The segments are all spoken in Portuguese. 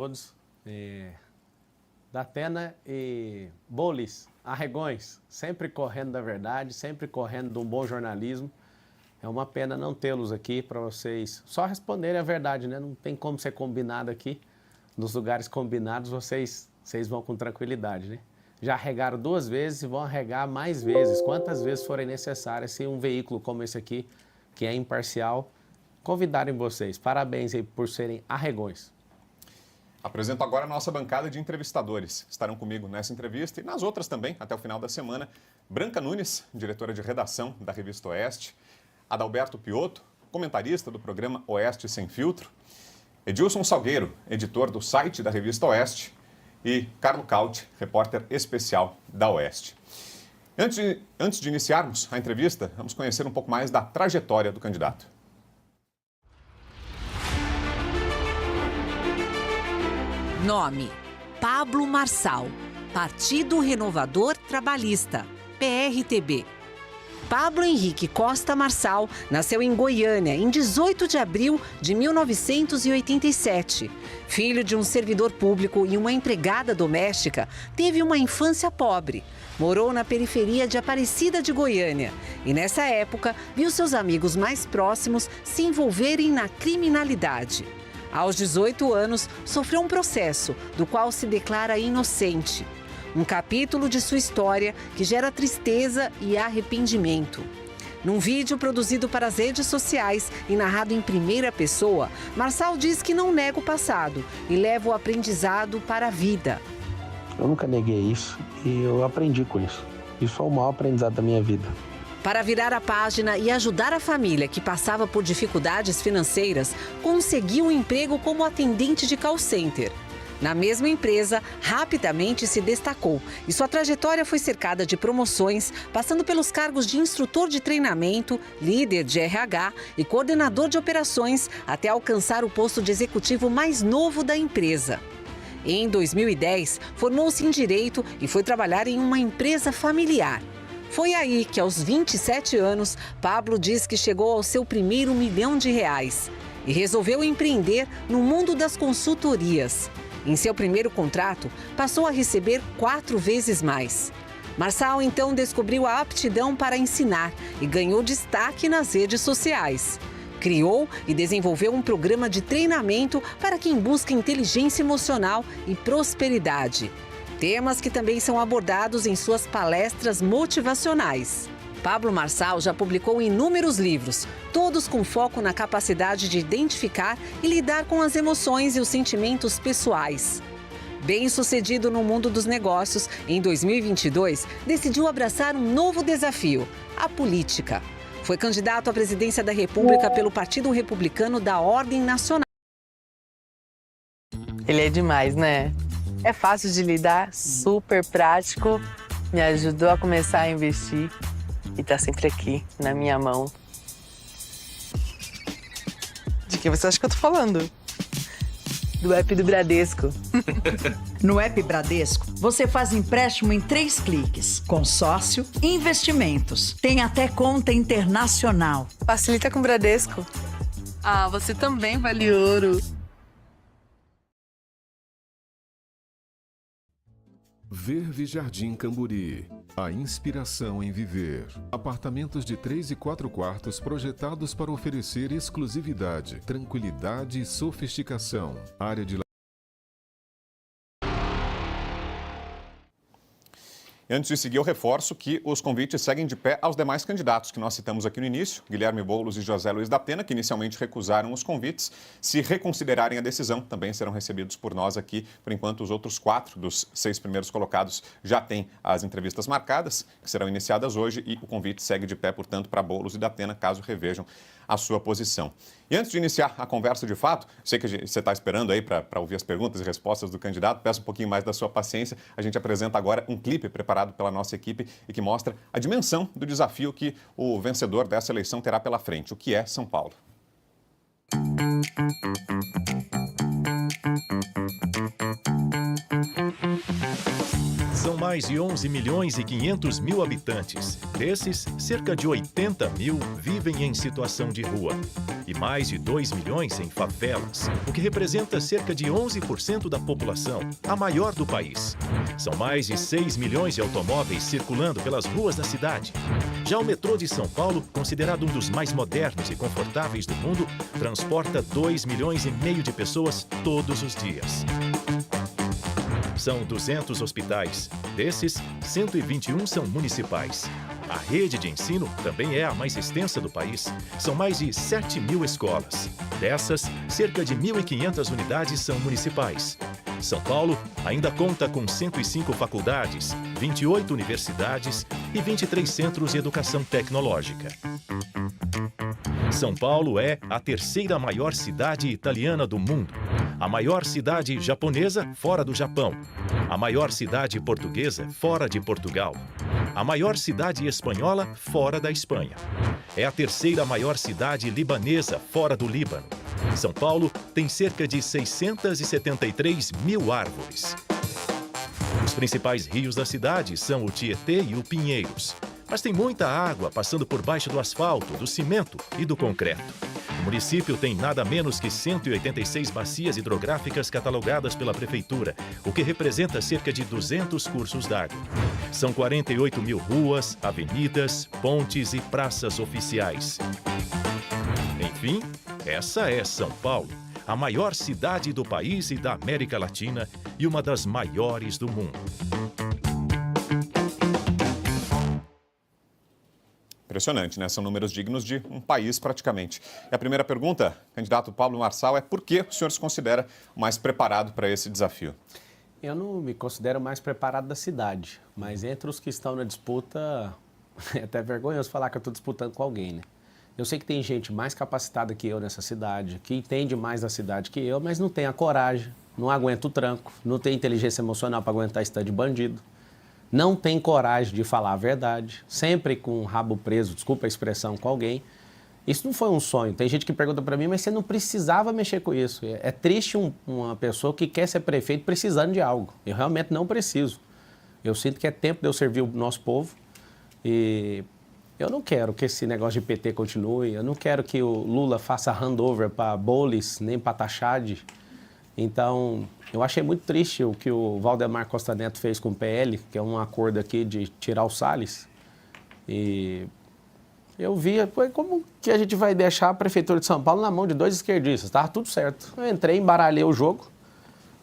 Todos, Datena e Bolis, Arregões, sempre correndo da verdade, sempre correndo de um bom jornalismo. É uma pena não tê-los aqui para vocês só responderem a verdade, né? Não tem como ser combinado aqui. Nos lugares combinados, vocês vão com tranquilidade, né? Já arregaram 2 vezes e vão arregar mais vezes, quantas vezes forem necessárias, se um veículo como esse aqui, que é imparcial, convidarem vocês. Parabéns aí por serem arregões. Apresento agora a nossa bancada de entrevistadores. Estarão comigo nessa entrevista e nas outras também, até o final da semana. Branca Nunes, diretora de redação da Revista Oeste. Adalberto Piotto, comentarista do programa Oeste Sem Filtro. Edilson Salgueiro, editor do site da Revista Oeste. E Carlo Cauti, repórter especial da Oeste. Antes de iniciarmos a entrevista, vamos conhecer um pouco mais da trajetória do candidato. Nome: Pablo Marçal, Partido Renovador Trabalhista, PRTB. Pablo Henrique Costa Marçal nasceu em Goiânia em 18 de abril de 1987. Filho de um servidor público e uma empregada doméstica, teve uma infância pobre. Morou na periferia de Aparecida de Goiânia e, nessa época, viu seus amigos mais próximos se envolverem na criminalidade. Aos 18 anos, sofreu um processo do qual se declara inocente. Um capítulo de sua história que gera tristeza e arrependimento. Num vídeo produzido para as redes sociais e narrado em primeira pessoa, Marçal diz que não nega o passado e leva o aprendizado para a vida. Eu nunca neguei isso e eu aprendi com isso. Isso é o maior aprendizado da minha vida. Para virar a página e ajudar a família que passava por dificuldades financeiras, conseguiu um emprego como atendente de call center. Na mesma empresa, rapidamente se destacou e sua trajetória foi cercada de promoções, passando pelos cargos de instrutor de treinamento, líder de RH e coordenador de operações, até alcançar o posto de executivo mais novo da empresa. Em 2010, formou-se em Direito e foi trabalhar em uma empresa familiar. Foi aí que, aos 27 anos, Pablo diz que chegou ao seu primeiro R$1 milhão e resolveu empreender no mundo das consultorias. Em seu primeiro contrato, passou a receber 4 vezes mais. Marçal então descobriu a aptidão para ensinar e ganhou destaque nas redes sociais. Criou e desenvolveu um programa de treinamento para quem busca inteligência emocional e prosperidade. Temas que também são abordados em suas palestras motivacionais. Pablo Marçal já publicou inúmeros livros, todos com foco na capacidade de identificar e lidar com as emoções e os sentimentos pessoais. Bem-sucedido no mundo dos negócios, em 2022, decidiu abraçar um novo desafio: a política. Foi candidato à presidência da República pelo Partido Republicano da Ordem Nacional. Ele é demais, né? É fácil de lidar, super prático, me ajudou a começar a investir e tá sempre aqui, na minha mão. De que você acha que eu tô falando? Do app do Bradesco. No app Bradesco, você faz empréstimo em 3 cliques. Consórcio e investimentos. Tem até conta internacional. Facilita com o Bradesco. Ah, você também vale ouro. Verve Jardim Camburi. A inspiração em viver. Apartamentos de 3 e 4 quartos projetados para oferecer exclusividade, tranquilidade e sofisticação. Área de Antes de seguir, eu reforço que os convites seguem de pé aos demais candidatos que nós citamos aqui no início, Guilherme Boulos e José Luiz da Pena, que inicialmente recusaram os convites. Se reconsiderarem a decisão, também serão recebidos por nós aqui. Por enquanto, os outros 4 dos 6 primeiros colocados já têm as entrevistas marcadas, que serão iniciadas hoje, e o convite segue de pé, portanto, para Boulos e da Pena, caso revejam a sua posição. E antes de iniciar a conversa de fato, sei que você está esperando aí para ouvir as perguntas e respostas do candidato, peço um pouquinho mais da sua paciência. A gente apresenta agora um clipe preparado pela nossa equipe e que mostra a dimensão do desafio que o vencedor dessa eleição terá pela frente, o que é São Paulo. São mais de 11 milhões e 500 mil habitantes. Desses, cerca de 80 mil vivem em situação de rua. e mais de 2 milhões em favelas, o que representa cerca de 11% da população, a maior do país. São mais de 6 milhões de automóveis circulando pelas ruas da cidade. Já o metrô de São Paulo, considerado um dos mais modernos e confortáveis do mundo, transporta 2,5 milhões de pessoas todos os dias. São 200 hospitais. Desses, 121 são municipais. A rede de ensino também é a mais extensa do país. São mais de 7.000 escolas. Dessas, cerca de 1.500 unidades são municipais. São Paulo ainda conta com 105 faculdades, 28 universidades e 23 centros de educação tecnológica. São Paulo é a terceira maior cidade italiana do mundo, a maior cidade japonesa fora do Japão, a maior cidade portuguesa fora de Portugal, a maior cidade espanhola fora da Espanha. É a terceira maior cidade libanesa fora do Líbano. São Paulo tem cerca de 673 mil árvores. Os principais rios da cidade são o Tietê e o Pinheiros. Mas tem muita água passando por baixo do asfalto, do cimento e do concreto. O município tem nada menos que 186 bacias hidrográficas catalogadas pela prefeitura, o que representa cerca de 200 cursos d'água. São 48 mil ruas, avenidas, pontes e praças oficiais. Enfim, essa é São Paulo, a maior cidade do país e da América Latina e uma das maiores do mundo. Impressionante, né? São números dignos de um país praticamente. E a primeira pergunta, candidato Pablo Marçal, é por que o senhor se considera mais preparado para esse desafio? Eu não me considero mais preparado da cidade, mas entre os que estão na disputa, é até vergonhoso falar que eu estou disputando com alguém, né? Eu sei que tem gente mais capacitada que eu nessa cidade, que entende mais da cidade que eu, mas não tem a coragem, não aguenta o tranco, não tem inteligência emocional para aguentar esse tanto de bandido. Não tem coragem de falar a verdade, sempre com o rabo preso, desculpa a expressão, com alguém. Isso não foi um sonho. Tem gente que pergunta para mim, mas você não precisava mexer com isso. É triste uma pessoa que quer ser prefeito precisando de algo. Eu realmente não preciso. Eu sinto que é tempo de eu servir o nosso povo e eu não quero que esse negócio de PT continue, eu não quero que o Lula faça handover para Boulos, nem para Tachad. Então, eu achei muito triste o que o Valdemar Costa Neto fez com o PL, que é um acordo aqui de tirar o Salles. E eu via, como que a gente vai deixar a Prefeitura de São Paulo na mão de dois esquerdistas? Estava tudo certo. Eu entrei, embaralhei o jogo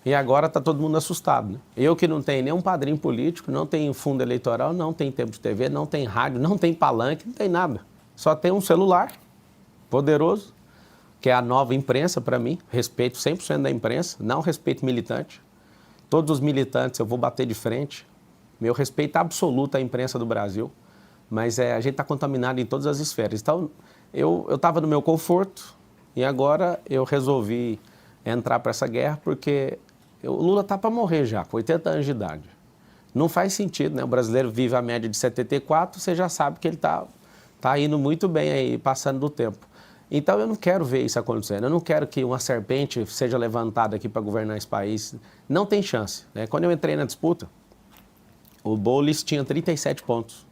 e agora está todo mundo assustado, né? Eu que não tenho nenhum padrinho político, não tenho fundo eleitoral, não tenho tempo de TV, não tenho rádio, não tenho palanque, não tem nada. Só tem um celular poderoso, que é a nova imprensa para mim, respeito 100% da imprensa, não respeito militante. Todos os militantes eu vou bater de frente. Meu respeito absoluto à imprensa do Brasil, mas a gente está contaminado em todas as esferas. Então, eu estava no meu conforto e agora eu resolvi entrar para essa guerra porque o Lula está para morrer já, com 80 anos de idade. Não faz sentido, né? O brasileiro vive a média de 74, você já sabe que ele está indo muito bem aí, passando do tempo. Então, eu não quero ver isso acontecendo. Eu não quero que uma serpente seja levantada aqui para governar esse país. Não tem chance, né? Quando eu entrei na disputa, o Boulos tinha 37 pontos.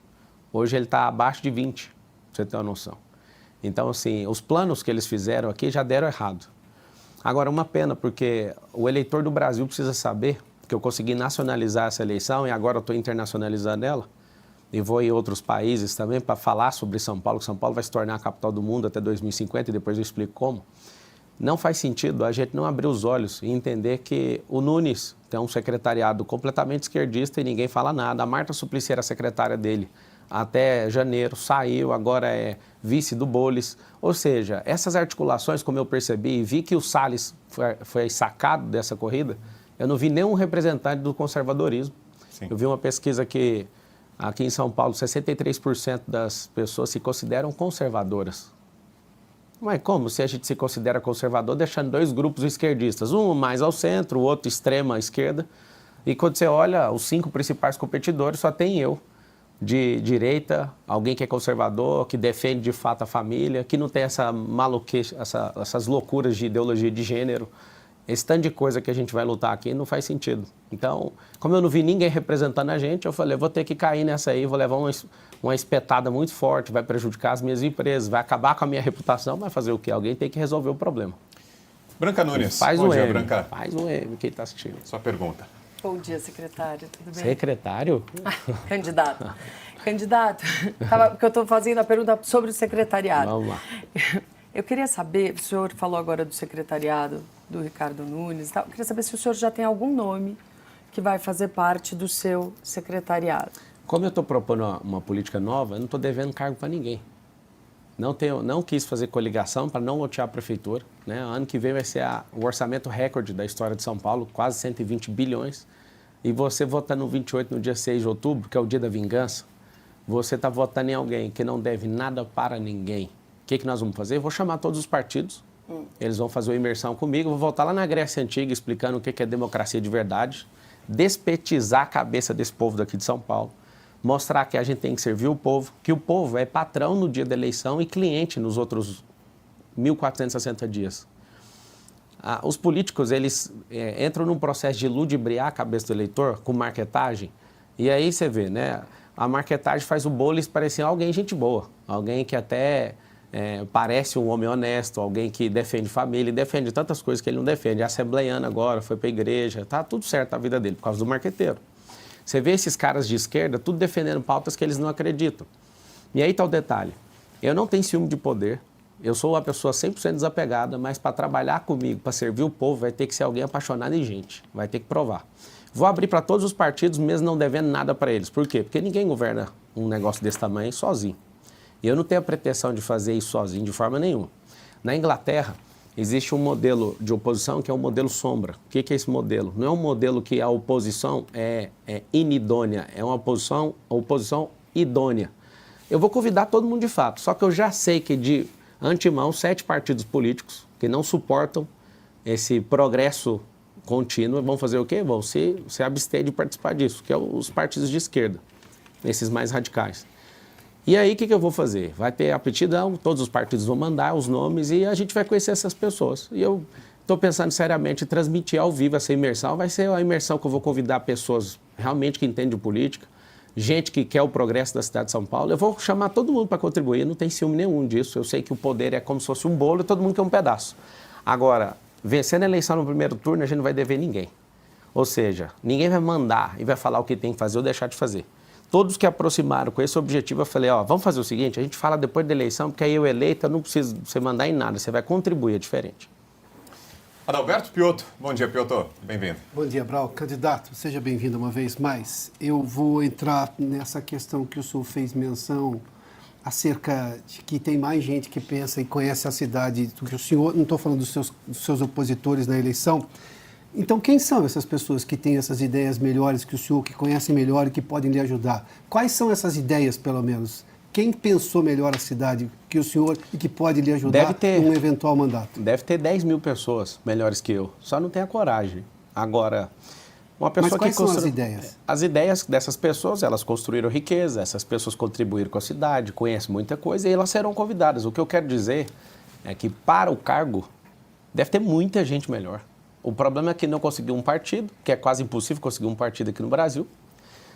Hoje ele está abaixo de 20, pra você ter uma noção. Então, assim, os planos que eles fizeram aqui já deram errado. Agora, uma pena, porque o eleitor do Brasil precisa saber que eu consegui nacionalizar essa eleição e agora eu estou internacionalizando ela. E vou em outros países também para falar sobre São Paulo, que São Paulo vai se tornar a capital do mundo até 2050 e depois eu explico como. Não faz sentido a gente não abrir os olhos e entender que o Nunes tem um secretariado completamente esquerdista e ninguém fala nada. A Marta Suplicy era secretária dele até janeiro, saiu, agora é vice do Boulos. Ou seja, essas articulações, como eu percebi e vi que o Salles foi sacado dessa corrida, eu não vi nenhum representante do conservadorismo. Sim. Eu vi uma pesquisa que aqui em São Paulo, 63% das pessoas se consideram conservadoras. Mas como se a gente se considera conservador deixando dois grupos esquerdistas, um mais ao centro, o outro extrema esquerda, e quando você olha os 5 principais competidores, só tem eu, de direita, alguém que é conservador, que defende de fato a família, que não tem essa maluquice, essas loucuras de ideologia de gênero. esse tanto de coisa que a gente vai lutar aqui não faz sentido. Então, como eu não vi ninguém representando a gente, eu falei, eu vou ter que cair nessa aí, vou levar uma espetada muito forte, vai prejudicar as minhas empresas, vai acabar com a minha reputação, vai fazer o quê? Alguém tem que resolver o problema. Branca Nunes, Faz bom o dia, M, Branca. faz o M, quem está assistindo. Sua pergunta. Bom dia, secretário. Tudo bem? Secretário? Candidato. Candidato, porque eu estou fazendo a pergunta sobre o secretariado. Vamos lá. Eu queria saber, o senhor falou agora do secretariado, do Ricardo Nunes e tal, eu queria saber se o senhor já tem algum nome que vai fazer parte do seu secretariado. Como eu estou propondo uma política nova, eu não estou devendo cargo para ninguém. Não quis fazer coligação para não lotear a prefeitura. Né? Ano que vem vai ser o orçamento recorde da história de São Paulo, quase 120 bilhões. E você vota no 28, no dia 6 de outubro, que é o dia da vingança, você está votando em alguém que não deve nada para ninguém. O que nós vamos fazer? Eu vou chamar todos os partidos, eles vão fazer uma imersão comigo, vou voltar lá na Grécia Antiga explicando o que é democracia de verdade, despetizar a cabeça desse povo daqui de São Paulo, mostrar que a gente tem que servir o povo, que o povo é patrão no dia da eleição e cliente nos outros 1.460 dias. Os políticos, eles entram num processo de ludibriar a cabeça do eleitor com marketagem, e aí você vê, né? A marketagem faz o Boulos parecer alguém gente boa, alguém que até parece um homem honesto, alguém que defende família, defende tantas coisas que ele não defende. É assembleiano agora, foi para a igreja, tá tudo certo a vida dele, por causa do marqueteiro. Você vê esses caras de esquerda, tudo defendendo pautas que eles não acreditam. E aí está o detalhe, eu não tenho ciúme de poder, eu sou uma pessoa 100% desapegada, mas para trabalhar comigo, para servir o povo, vai ter que ser alguém apaixonado em gente, vai ter que provar. Vou abrir para todos os partidos, mesmo não devendo nada para eles. Por quê? Porque ninguém governa um negócio desse tamanho sozinho. E eu não tenho a pretensão de fazer isso sozinho de forma nenhuma. Na Inglaterra, existe um modelo de oposição que é o modelo sombra. O que é esse modelo? Não é um modelo que a oposição é inidônea, é uma oposição idônea. Eu vou convidar todo mundo de fato, só que eu já sei que de antemão 7 partidos políticos que não suportam esse progresso contínuo vão fazer o quê? Vão se abster de participar disso, que é os partidos de esquerda, esses mais radicais. E aí, o que eu vou fazer? Vai ter aptidão, todos os partidos vão mandar os nomes e a gente vai conhecer essas pessoas. E eu estou pensando seriamente em transmitir ao vivo essa imersão. Vai ser a imersão que eu vou convidar pessoas realmente que entendem de política, gente que quer o progresso da cidade de São Paulo. Eu vou chamar todo mundo para contribuir, não tem ciúme nenhum disso. Eu sei que o poder é como se fosse um bolo e todo mundo quer um pedaço. Agora, vencendo a eleição no primeiro turno, a gente não vai dever ninguém. Ou seja, ninguém vai mandar e vai falar o que tem que fazer ou deixar de fazer. Todos que aproximaram com esse objetivo, eu falei, vamos fazer o seguinte, a gente fala depois da eleição, porque aí eu eleito, eu não preciso você mandar em nada, você vai contribuir, é diferente. Adalberto Piotto, bom dia, Piotto, bem-vindo. Bom dia, Brau. Candidato, seja bem-vindo uma vez mais. Eu vou entrar nessa questão que o senhor fez menção acerca de que tem mais gente que pensa e conhece a cidade do que o senhor. Não estou falando dos seus opositores na eleição. Então, quem são essas pessoas que têm essas ideias melhores que o senhor, que conhecem melhor e que podem lhe ajudar? Quais são essas ideias, pelo menos? Quem pensou melhor a cidade que o senhor e que pode lhe ajudar num eventual mandato? Deve ter 10 mil pessoas melhores que eu, só não tem a coragem. Agora, uma pessoa Mas quais que são as ideias? As ideias dessas pessoas, elas construíram riqueza, essas pessoas contribuíram com a cidade, conhecem muita coisa e elas serão convidadas. O que eu quero dizer é que para o cargo deve ter muita gente melhor. O problema é que não conseguiu um partido, que é quase impossível conseguir um partido aqui no Brasil.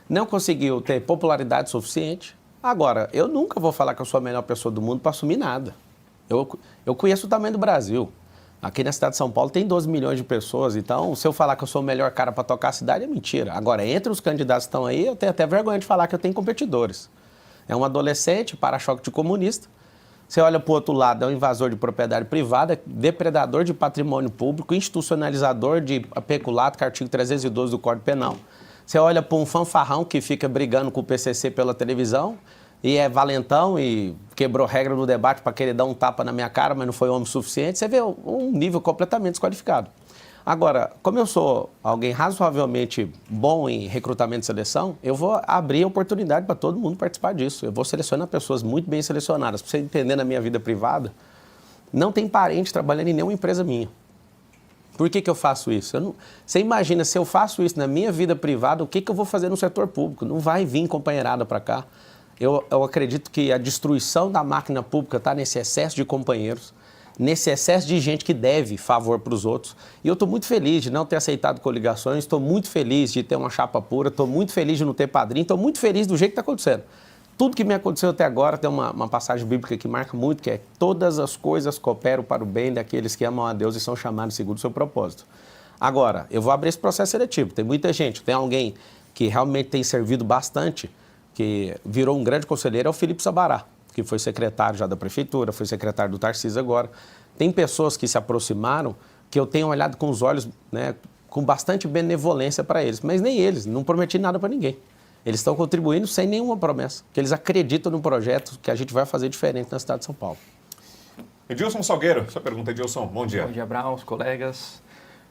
Não conseguiu ter popularidade suficiente. Agora, eu nunca vou falar que eu sou a melhor pessoa do mundo para assumir nada. Eu conheço o tamanho do Brasil. Aqui na cidade de São Paulo tem 12 milhões de pessoas, então se eu falar que eu sou o melhor cara para tocar a cidade é mentira. Agora, entre os candidatos que estão aí, eu tenho até vergonha de falar que eu tenho competidores. É um adolescente, para-choque de comunista. Você olha para o outro lado, é um invasor de propriedade privada, depredador de patrimônio público, institucionalizador de peculato, que é o artigo 312 do Código Penal. Você olha para um fanfarrão que fica brigando com o PCC pela televisão e é valentão e quebrou regra no debate para querer dar um tapa na minha cara, mas não foi homem suficiente. Você vê um nível completamente desqualificado. Agora, como eu sou alguém razoavelmente bom em recrutamento e seleção, eu vou abrir oportunidade para todo mundo participar disso. Eu vou selecionar pessoas muito bem selecionadas. Para você entender, na minha vida privada, não tem parente trabalhando em nenhuma empresa minha. Por que eu faço isso? Você imagina, se eu faço isso na minha vida privada, o que eu vou fazer no setor público? Não vai vir companheirada para cá. Eu acredito que a destruição da máquina pública está nesse excesso de companheiros. nesse excesso de gente que deve favor para os outros. E eu estou muito feliz de não ter aceitado coligações, estou muito feliz de ter uma chapa pura, estou muito feliz de não ter padrinho, estou muito feliz do jeito que está acontecendo. Tudo que me aconteceu até agora tem uma passagem bíblica que marca muito, que é: todas as coisas cooperam para o bem daqueles que amam a Deus e são chamados segundo o seu propósito. Agora, eu vou abrir esse processo seletivo. Tem muita gente, tem alguém que realmente tem servido bastante, que virou um grande conselheiro, é o Felipe Sabará, que foi secretário já da prefeitura, foi secretário do Tarcísio agora. Tem pessoas que se aproximaram que eu tenho olhado com os olhos, né, com bastante benevolência para eles, mas nem eles, não prometi nada para ninguém. Eles estão contribuindo sem nenhuma promessa, porque eles acreditam no projeto que a gente vai fazer diferente na cidade de São Paulo. Edilson Salgueiro, sua pergunta, Edilson, bom dia. Bom dia, Brown, os colegas.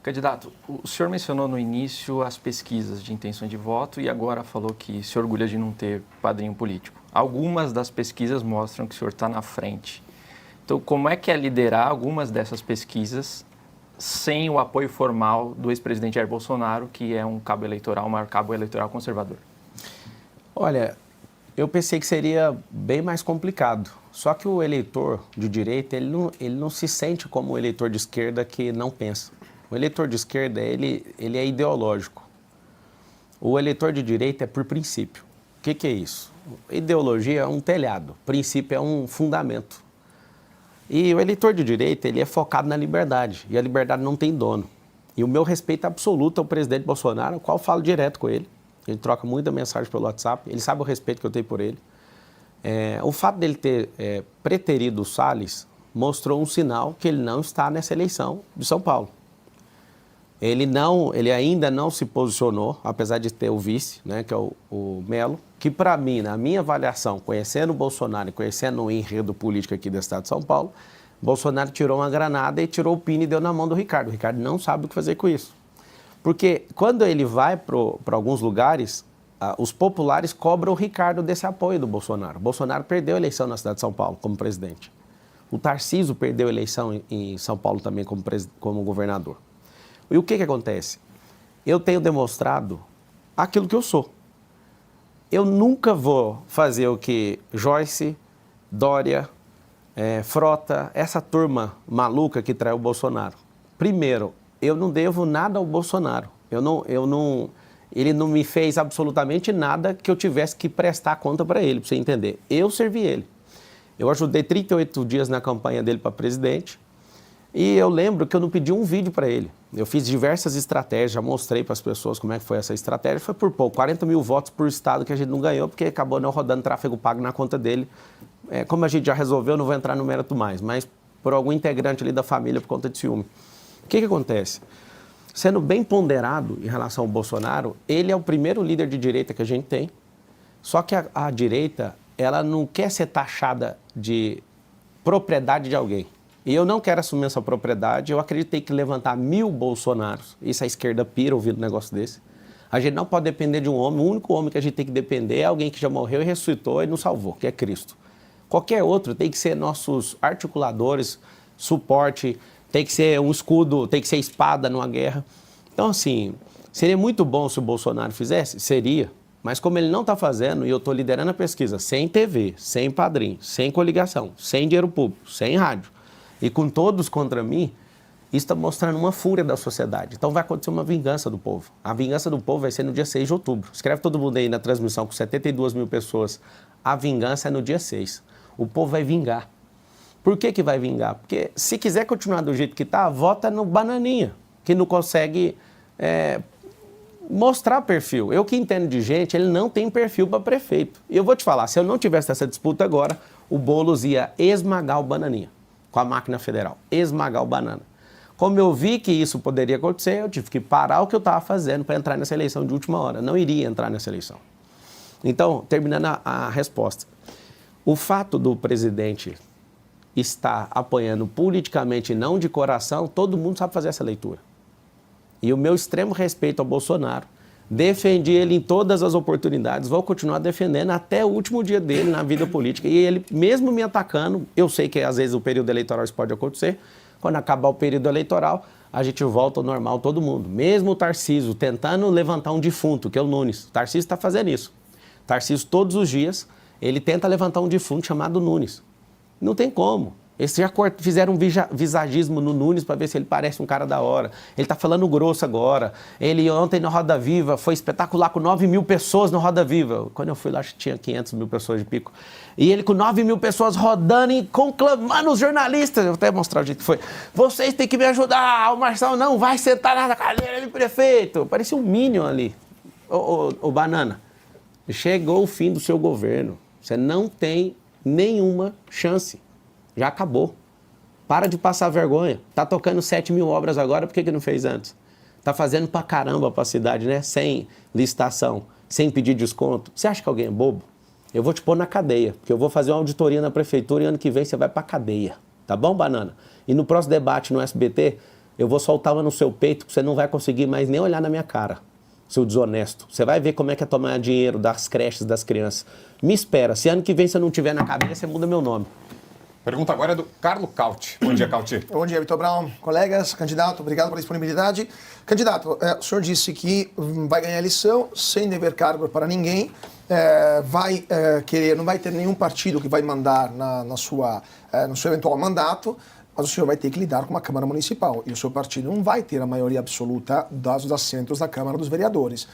Candidato, o senhor mencionou no início as pesquisas de intenção de voto e agora falou que se orgulha de não ter padrinho político. Algumas das pesquisas mostram que o senhor está na frente. Então, como é que é liderar algumas dessas pesquisas sem o apoio formal do ex-presidente Jair Bolsonaro, que é um cabo eleitoral, o maior cabo eleitoral conservador? Olha, eu pensei que seria bem mais complicado. Só que o eleitor de direita, ele não se sente como o eleitor de esquerda que não pensa. O eleitor de esquerda, ele é ideológico. O eleitor de direita é por princípio. O que é isso? Ideologia é um telhado, princípio é um fundamento. E o eleitor de direita, ele é focado na liberdade, e a liberdade não tem dono. E o meu respeito absoluto ao presidente Bolsonaro, ao qual eu falo direto com ele. Ele troca muita mensagem pelo WhatsApp, ele sabe o respeito que eu tenho por ele. O fato dele ter preterido o Salles mostrou um sinal que ele não está nessa eleição de São Paulo. Ele ainda não se posicionou, apesar de ter o vice, né, que é o Melo, que para mim, na minha avaliação, conhecendo o Bolsonaro e conhecendo o enredo político aqui do estado de São Paulo, Bolsonaro tirou uma granada e tirou o pino e deu na mão do Ricardo. O Ricardo não sabe o que fazer com isso. Porque quando ele vai para alguns lugares, os populares cobram o Ricardo desse apoio do Bolsonaro. O Bolsonaro perdeu a eleição na cidade de São Paulo como presidente. O Tarcísio perdeu a eleição em São Paulo também como governador. E o que acontece? Eu tenho demonstrado aquilo que eu sou. Eu nunca vou fazer o que Joyce, Dória, Frota, essa turma maluca que traiu o Bolsonaro. Primeiro, eu não devo nada ao Bolsonaro. Ele não me fez absolutamente nada que eu tivesse que prestar conta para ele, para você entender. Eu servi ele. Eu ajudei 38 dias na campanha dele para presidente. E eu lembro que eu não pedi um vídeo para ele. Eu fiz diversas estratégias, já mostrei para as pessoas como é que foi essa estratégia. Foi por pouco, 40 mil votos por estado que a gente não ganhou, porque acabou não rodando tráfego pago na conta dele. Como a gente já resolveu, não vou entrar no mérito mais, mas por algum integrante ali da família por conta de ciúme. O que acontece? Sendo bem ponderado em relação ao Bolsonaro, ele é o primeiro líder de direita que a gente tem, só que a direita, ela não quer ser taxada de propriedade de alguém. E eu não quero assumir essa propriedade. Eu acreditei que levantar 1000 Bolsonaros, isso a esquerda pira ouvindo um negócio desse. A gente não pode depender de um homem. O único homem que a gente tem que depender é alguém que já morreu e ressuscitou e nos salvou, que é Cristo. Qualquer outro tem que ser nossos articuladores, suporte, tem que ser um escudo, tem que ser espada numa guerra. Então, assim, seria muito bom se o Bolsonaro fizesse? Seria. Mas como ele não está fazendo, e eu estou liderando a pesquisa sem TV, sem padrinho, sem coligação, sem dinheiro público, sem rádio, e com todos contra mim, isso está mostrando uma fúria da sociedade. Então vai acontecer uma vingança do povo. A vingança do povo vai ser no dia 6 de outubro. Escreve todo mundo aí na transmissão com 72 mil pessoas. A vingança é no dia 6. O povo vai vingar. Por que vai vingar? Porque se quiser continuar do jeito que está, vota no Bananinha, que não consegue mostrar perfil. Eu que entendo de gente, ele não tem perfil para prefeito. E eu vou te falar, se eu não tivesse essa disputa agora, o Boulos ia esmagar o Bananinha com a máquina federal, esmagar o Banana. Como eu vi que isso poderia acontecer, eu tive que parar o que eu estava fazendo para entrar nessa eleição de última hora. Não iria entrar nessa eleição. Então, terminando a resposta. O fato do presidente estar apoiando politicamente e não de coração, todo mundo sabe fazer essa leitura. E o meu extremo respeito ao Bolsonaro, defendi ele em todas as oportunidades, vou continuar defendendo até o último dia dele na vida política. E ele, mesmo me atacando, eu sei que às vezes o período eleitoral isso pode acontecer, quando acabar o período eleitoral, a gente volta ao normal todo mundo. Mesmo o Tarcísio tentando levantar um defunto, que é o Nunes. O Tarcísio está fazendo isso. O Tarcísio, todos os dias, ele tenta levantar um defunto chamado Nunes. Não tem como. Eles já fizeram um visagismo no Nunes para ver se ele parece um cara da hora. Ele está falando grosso agora. Ele ontem na Roda Viva foi espetacular com 9 mil pessoas na Roda Viva. Quando eu fui lá, acho que tinha 500 mil pessoas de pico. E ele com 9 mil pessoas rodando e conclamando os jornalistas. Eu vou até mostrar o jeito que foi. Vocês têm que me ajudar. O Marçal não vai sentar na cadeira de prefeito. Parecia um Minion ali. Ô, Banana, chegou o fim do seu governo. Você não tem nenhuma chance. Já acabou. Para de passar vergonha. Tá tocando 7 mil obras agora, por que não fez antes? Tá fazendo pra caramba pra cidade, né? Sem licitação, sem pedir desconto. Você acha que alguém é bobo? Eu vou te pôr na cadeia, porque eu vou fazer uma auditoria na prefeitura e ano que vem você vai pra cadeia. Tá bom, Banana? E no próximo debate no SBT, eu vou soltar uma no seu peito que você não vai conseguir mais nem olhar na minha cara, seu desonesto. Você vai ver como é que é tomar dinheiro das creches das crianças. Me espera. Se ano que vem você não tiver na cadeia, você muda meu nome. Pergunta agora é do Carlos Cauti. Bom dia, Cauti. Bom dia, Vitor Brown. Colegas, candidato, obrigado pela disponibilidade. Candidato, o senhor disse que vai ganhar a eleição sem dever cargo para ninguém, não vai ter nenhum partido que vai mandar no seu eventual mandato, mas o senhor vai ter que lidar com uma Câmara Municipal e o seu partido não vai ter a maioria absoluta dos assentos da Câmara dos Vereadores.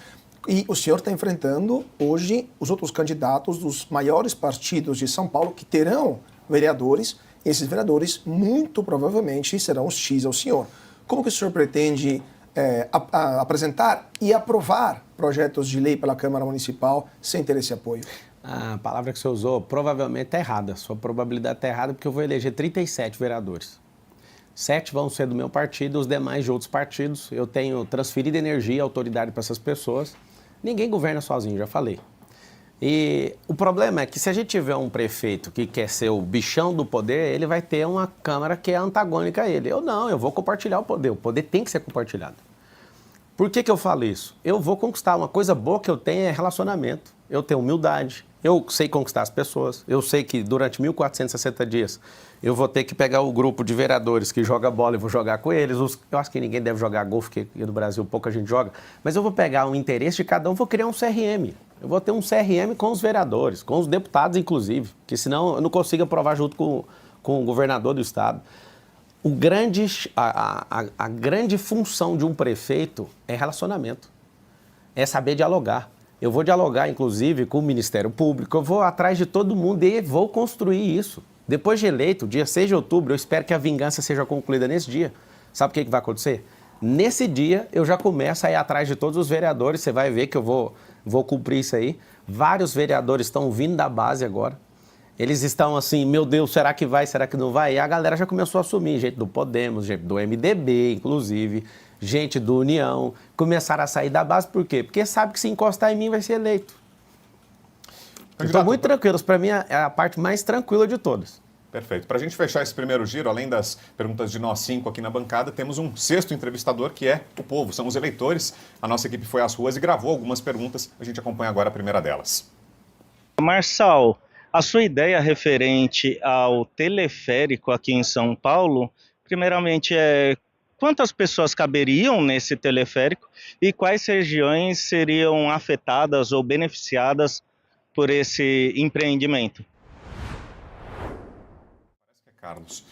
E o senhor está enfrentando hoje os outros candidatos dos maiores partidos de São Paulo que terão vereadores. Esses vereadores muito provavelmente serão hostis ao senhor. Como que o senhor pretende apresentar e aprovar projetos de lei pela Câmara Municipal sem ter esse apoio? A palavra que você usou provavelmente está errada. Sua probabilidade está errada porque eu vou eleger 37 vereadores. 7 vão ser do meu partido, os demais de outros partidos. Eu tenho transferido energia e autoridade para essas pessoas. Ninguém governa sozinho, já falei. E o problema é que se a gente tiver um prefeito que quer ser o bichão do poder, ele vai ter uma Câmara que é antagônica a ele. Eu vou compartilhar o poder tem que ser compartilhado. Por que eu falo isso? Eu vou conquistar, uma coisa boa que eu tenho é relacionamento, eu tenho humildade, eu sei conquistar as pessoas, eu sei que durante 1.460 dias eu vou ter que pegar o grupo de vereadores que joga bola e vou jogar com eles. Eu acho que ninguém deve jogar golfe, porque no Brasil pouca gente joga, mas eu vou pegar o interesse de cada um, vou criar um CRM. Eu vou ter um CRM com os vereadores, com os deputados, inclusive, porque senão eu não consigo aprovar junto com o governador do estado. A grande função de um prefeito é relacionamento, é saber dialogar. Eu vou dialogar, inclusive, com o Ministério Público, eu vou atrás de todo mundo e vou construir isso. Depois de eleito, dia 6 de outubro, eu espero que a vingança seja concluída nesse dia. Sabe o que vai acontecer? Nesse dia, eu já começo a ir atrás de todos os vereadores, você vai ver que eu vou cumprir isso aí. Vários vereadores estão vindo da base agora. Eles estão assim, meu Deus, será que vai, será que não vai? E a galera já começou a assumir, gente do Podemos, gente do MDB, inclusive, gente do União. Começaram a sair da base, por quê? Porque sabe que se encostar em mim vai ser eleito. Estou muito tranquilo, para mim é a parte mais tranquila de todas. Perfeito. Para a gente fechar esse primeiro giro, além das perguntas de nós 5 aqui na bancada, temos um sexto entrevistador que é o povo, são os eleitores. A nossa equipe foi às ruas e gravou algumas perguntas. A gente acompanha agora a primeira delas. Marçal, a sua ideia referente ao teleférico aqui em São Paulo, primeiramente quantas pessoas caberiam nesse teleférico e quais regiões seriam afetadas ou beneficiadas por esse empreendimento? Carlos.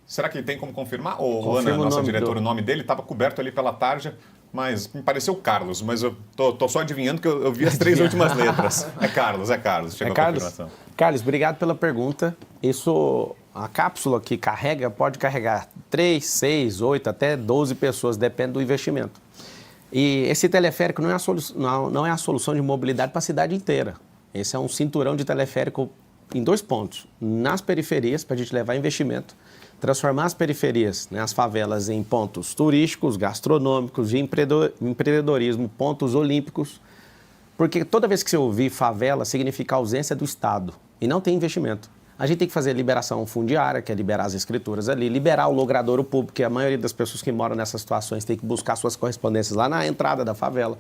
Será que tem como confirmar? Ô, Ana, nossa diretora, o nome dele estava coberto ali pela tarja, mas me pareceu Carlos, mas eu tô só adivinhando que eu vi as 3 últimas letras. É Carlos. Chegou a confirmação. Carlos, obrigado pela pergunta. A cápsula que carrega pode carregar 3, 6, 8, até 12 pessoas, depende do investimento. E esse teleférico não é a solução de mobilidade para a cidade inteira. Esse é um cinturão de teleférico em 2 pontos. Nas periferias, para a gente levar investimento, transformar as periferias, né, as favelas, em pontos turísticos, gastronômicos, de empreendedorismo, pontos olímpicos. Porque toda vez que você ouvir favela, significa ausência do Estado e não tem investimento. A gente tem que fazer liberação fundiária, que é liberar as escrituras ali, liberar o logradouro público, que a maioria das pessoas que moram nessas situações tem que buscar suas correspondências lá na entrada da favela.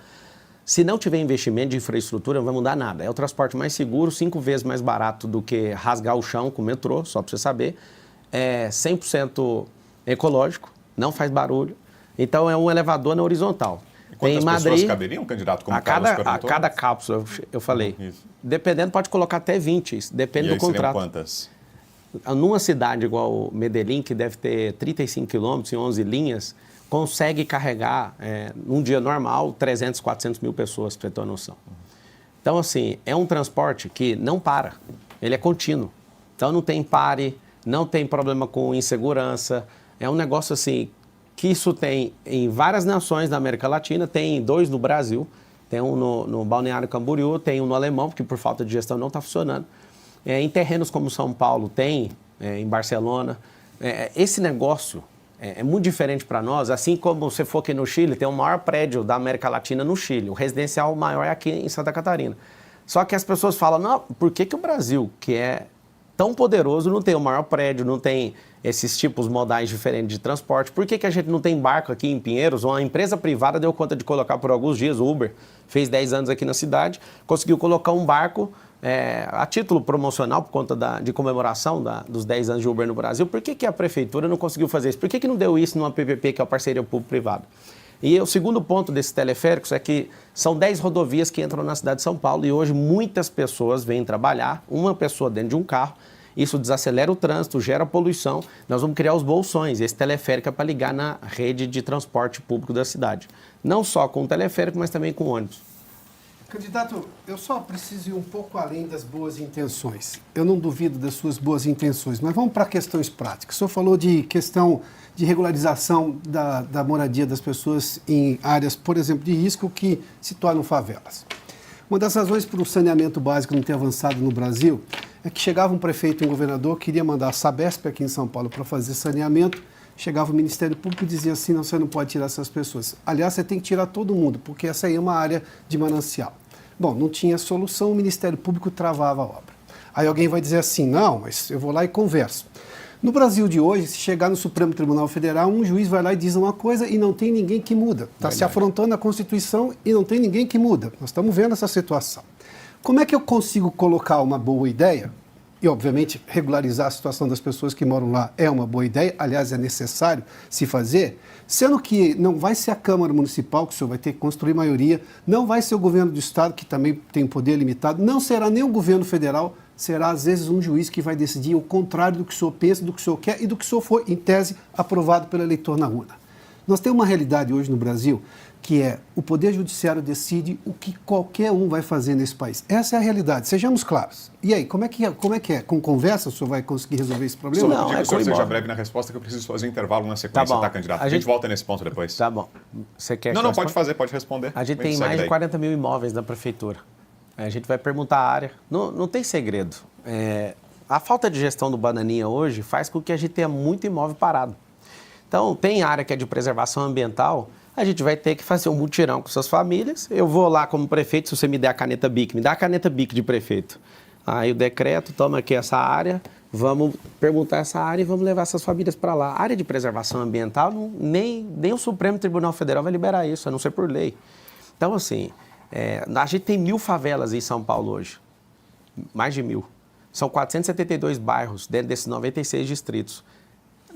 Se não tiver investimento de infraestrutura, não vai mudar nada. É o transporte mais seguro, 5 vezes mais barato do que rasgar o chão com o metrô, só para você saber. É 100% ecológico, não faz barulho. Então, é um elevador na horizontal. E quantas pessoas caberiam, candidato, como Carlos perguntou? A cada cápsula, eu falei. Isso. Dependendo, pode colocar até 20, depende do contrato. Quantas? numa cidade igual Medellín, que deve ter 35 quilômetros e 11 linhas, consegue carregar, num dia normal, 300, 400 mil pessoas, para você ter uma noção. Então, assim, é um transporte que não para, ele é contínuo. Então, não tem pare, não tem problema com insegurança. É um negócio, assim, que isso tem em várias nações da América Latina, tem 2 no Brasil, tem um no Balneário Camboriú, tem um no Alemão, porque por falta de gestão não está funcionando. Em terrenos como São Paulo, tem, em Barcelona. Esse negócio é muito diferente para nós, assim como você for aqui no Chile, tem o maior prédio da América Latina no Chile, o residencial maior é aqui em Santa Catarina. Só que as pessoas falam, não, por que o Brasil, que é tão poderoso, não tem o maior prédio, não tem esses tipos modais diferentes de transporte? Por que a gente não tem barco aqui em Pinheiros? Uma empresa privada deu conta de colocar por alguns dias, o Uber fez 10 anos aqui na cidade, conseguiu colocar um barco a título promocional, por conta de comemoração dos 10 anos de Uber no Brasil. Por que a prefeitura não conseguiu fazer isso? Por que não deu isso numa PPP, que é a parceria público-privada? E o segundo ponto desses teleféricos é que são 10 rodovias que entram na cidade de São Paulo e hoje muitas pessoas vêm trabalhar, uma pessoa dentro de um carro, isso desacelera o trânsito, gera poluição, nós vamos criar os bolsões. Esse teleférico é para ligar na rede de transporte público da cidade. Não só com o teleférico, mas também com ônibus. Candidato, eu só preciso ir um pouco além das boas intenções. Eu não duvido das suas boas intenções, mas vamos para questões práticas. O senhor falou de questão de regularização da moradia das pessoas em áreas, por exemplo, de risco que se tornam favelas. Uma das razões para o saneamento básico não ter avançado no Brasil é que chegava um prefeito e um governador, queria mandar a Sabesp aqui em São Paulo para fazer saneamento, chegava o Ministério Público e dizia assim, não, você não pode tirar essas pessoas. Aliás, você tem que tirar todo mundo, porque essa aí é uma área de manancial. Bom, não tinha solução, o Ministério Público travava a obra. Aí alguém vai dizer assim, não, mas eu vou lá e converso. No Brasil de hoje, se chegar no Supremo Tribunal Federal, um juiz vai lá e diz uma coisa e não tem ninguém que muda. Está se afrontando a Constituição e não tem ninguém que muda. Nós estamos vendo essa situação. Como é que eu consigo colocar uma boa ideia? E, obviamente, regularizar a situação das pessoas que moram lá é uma boa ideia, aliás, é necessário se fazer, sendo que não vai ser a Câmara Municipal, que o senhor vai ter que construir maioria, não vai ser o governo do Estado, que também tem poder limitado, não será nem o governo federal, será, às vezes, um juiz que vai decidir o contrário do que o senhor pensa, do que o senhor quer e do que o senhor foi, em tese, aprovado pelo eleitor na urna. Nós temos uma realidade hoje no Brasil que é o Poder Judiciário decide o que qualquer um vai fazer nesse país. Essa é a realidade, sejamos claros. E aí, como é que é? Com conversa o senhor vai conseguir resolver esse problema? Não, o senhor seja breve na resposta, que eu preciso fazer intervalo na sequência, tá, candidato? A gente volta nesse ponto depois. Tá bom. Você quer não, pode fazer, pode responder. A gente tem mais de 40 mil imóveis na prefeitura. A gente vai perguntar a área. Não tem segredo. A falta de gestão do Bananinha hoje faz com que a gente tenha muito imóvel parado. Então, tem área que é de preservação ambiental, a gente vai ter que fazer um mutirão com suas famílias. Eu vou lá como prefeito, se você me der a caneta BIC, me dá a caneta BIC de prefeito. Aí o decreto, toma aqui essa área, vamos perguntar essa área e vamos levar essas famílias para lá. A área de preservação ambiental, nem o Supremo Tribunal Federal vai liberar isso, a não ser por lei. Então, assim, a gente tem 1.000 favelas em São Paulo hoje, mais de 1.000. São 472 bairros dentro desses 96 distritos.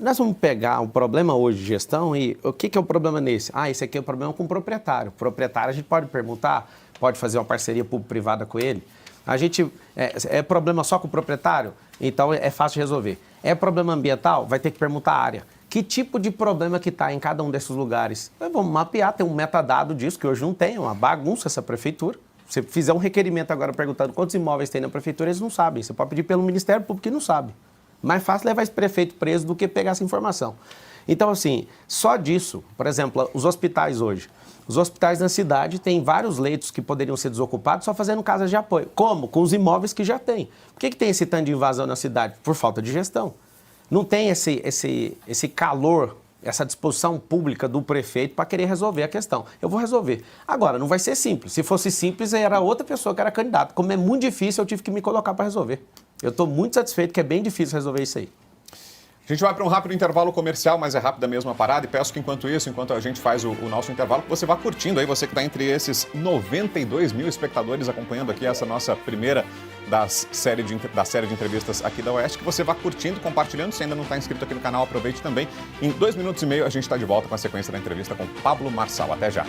Nós vamos pegar um problema hoje de gestão e o que é o problema nesse? Esse aqui é o problema com o proprietário. O proprietário a gente pode perguntar, pode fazer uma parceria público-privada com ele. A gente, é problema só com o proprietário? Então é fácil de resolver. É problema ambiental? Vai ter que perguntar a área. Que tipo de problema que está em cada um desses lugares? Vamos mapear, tem um metadado disso, que hoje não tem, é uma bagunça essa prefeitura. Se você fizer um requerimento agora perguntando quantos imóveis tem na prefeitura, eles não sabem. Você pode pedir pelo Ministério Público que não sabe. Mais fácil levar esse prefeito preso do que pegar essa informação. Então, assim, só disso, por exemplo, os hospitais hoje. Os hospitais na cidade têm vários leitos que poderiam ser desocupados só fazendo casas de apoio. Como? Com os imóveis que já tem. Por que tem esse tanto de invasão na cidade? Por falta de gestão. Não tem esse calor, essa disposição pública do prefeito para querer resolver a questão. Eu vou resolver. Agora, não vai ser simples. Se fosse simples, era outra pessoa que era candidata. Como é muito difícil, eu tive que me colocar para resolver. Eu estou muito satisfeito que é bem difícil resolver isso aí. A gente vai para um rápido intervalo comercial, mas é rápido a mesma parada. E peço que enquanto a gente faz o nosso intervalo, que você vá curtindo aí, você que está entre esses 92 mil espectadores acompanhando aqui essa nossa primeira da série de entrevistas aqui da Oeste, que você vá curtindo, compartilhando. Se ainda não está inscrito aqui no canal, aproveite também. Em 2 minutos e meio a gente está de volta com a sequência da entrevista com Pablo Marçal. Até já.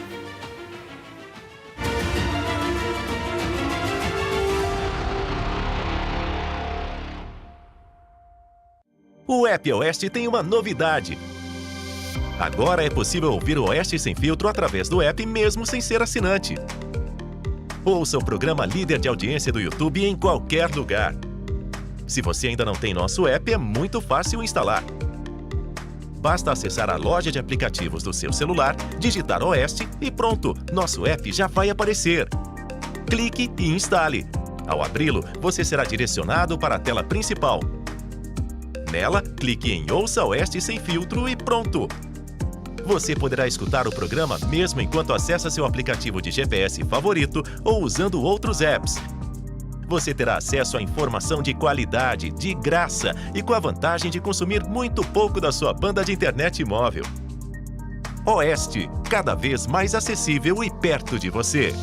O App Oeste tem uma novidade. Agora é possível ouvir o Oeste Sem Filtro através do app mesmo sem ser assinante. Ouça o programa líder de audiência do YouTube em qualquer lugar. Se você ainda não tem nosso app, é muito fácil instalar. Basta acessar a loja de aplicativos do seu celular, digitar Oeste e pronto, nosso app já vai aparecer. Clique e instale. Ao abri-lo, você será direcionado para a tela principal. Nela, clique em Ouça Oeste Sem Filtro e pronto! Você poderá escutar o programa mesmo enquanto acessa seu aplicativo de GPS favorito ou usando outros apps. Você terá acesso a informação de qualidade, de graça e com a vantagem de consumir muito pouco da sua banda de internet móvel. Oeste, cada vez mais acessível e perto de você.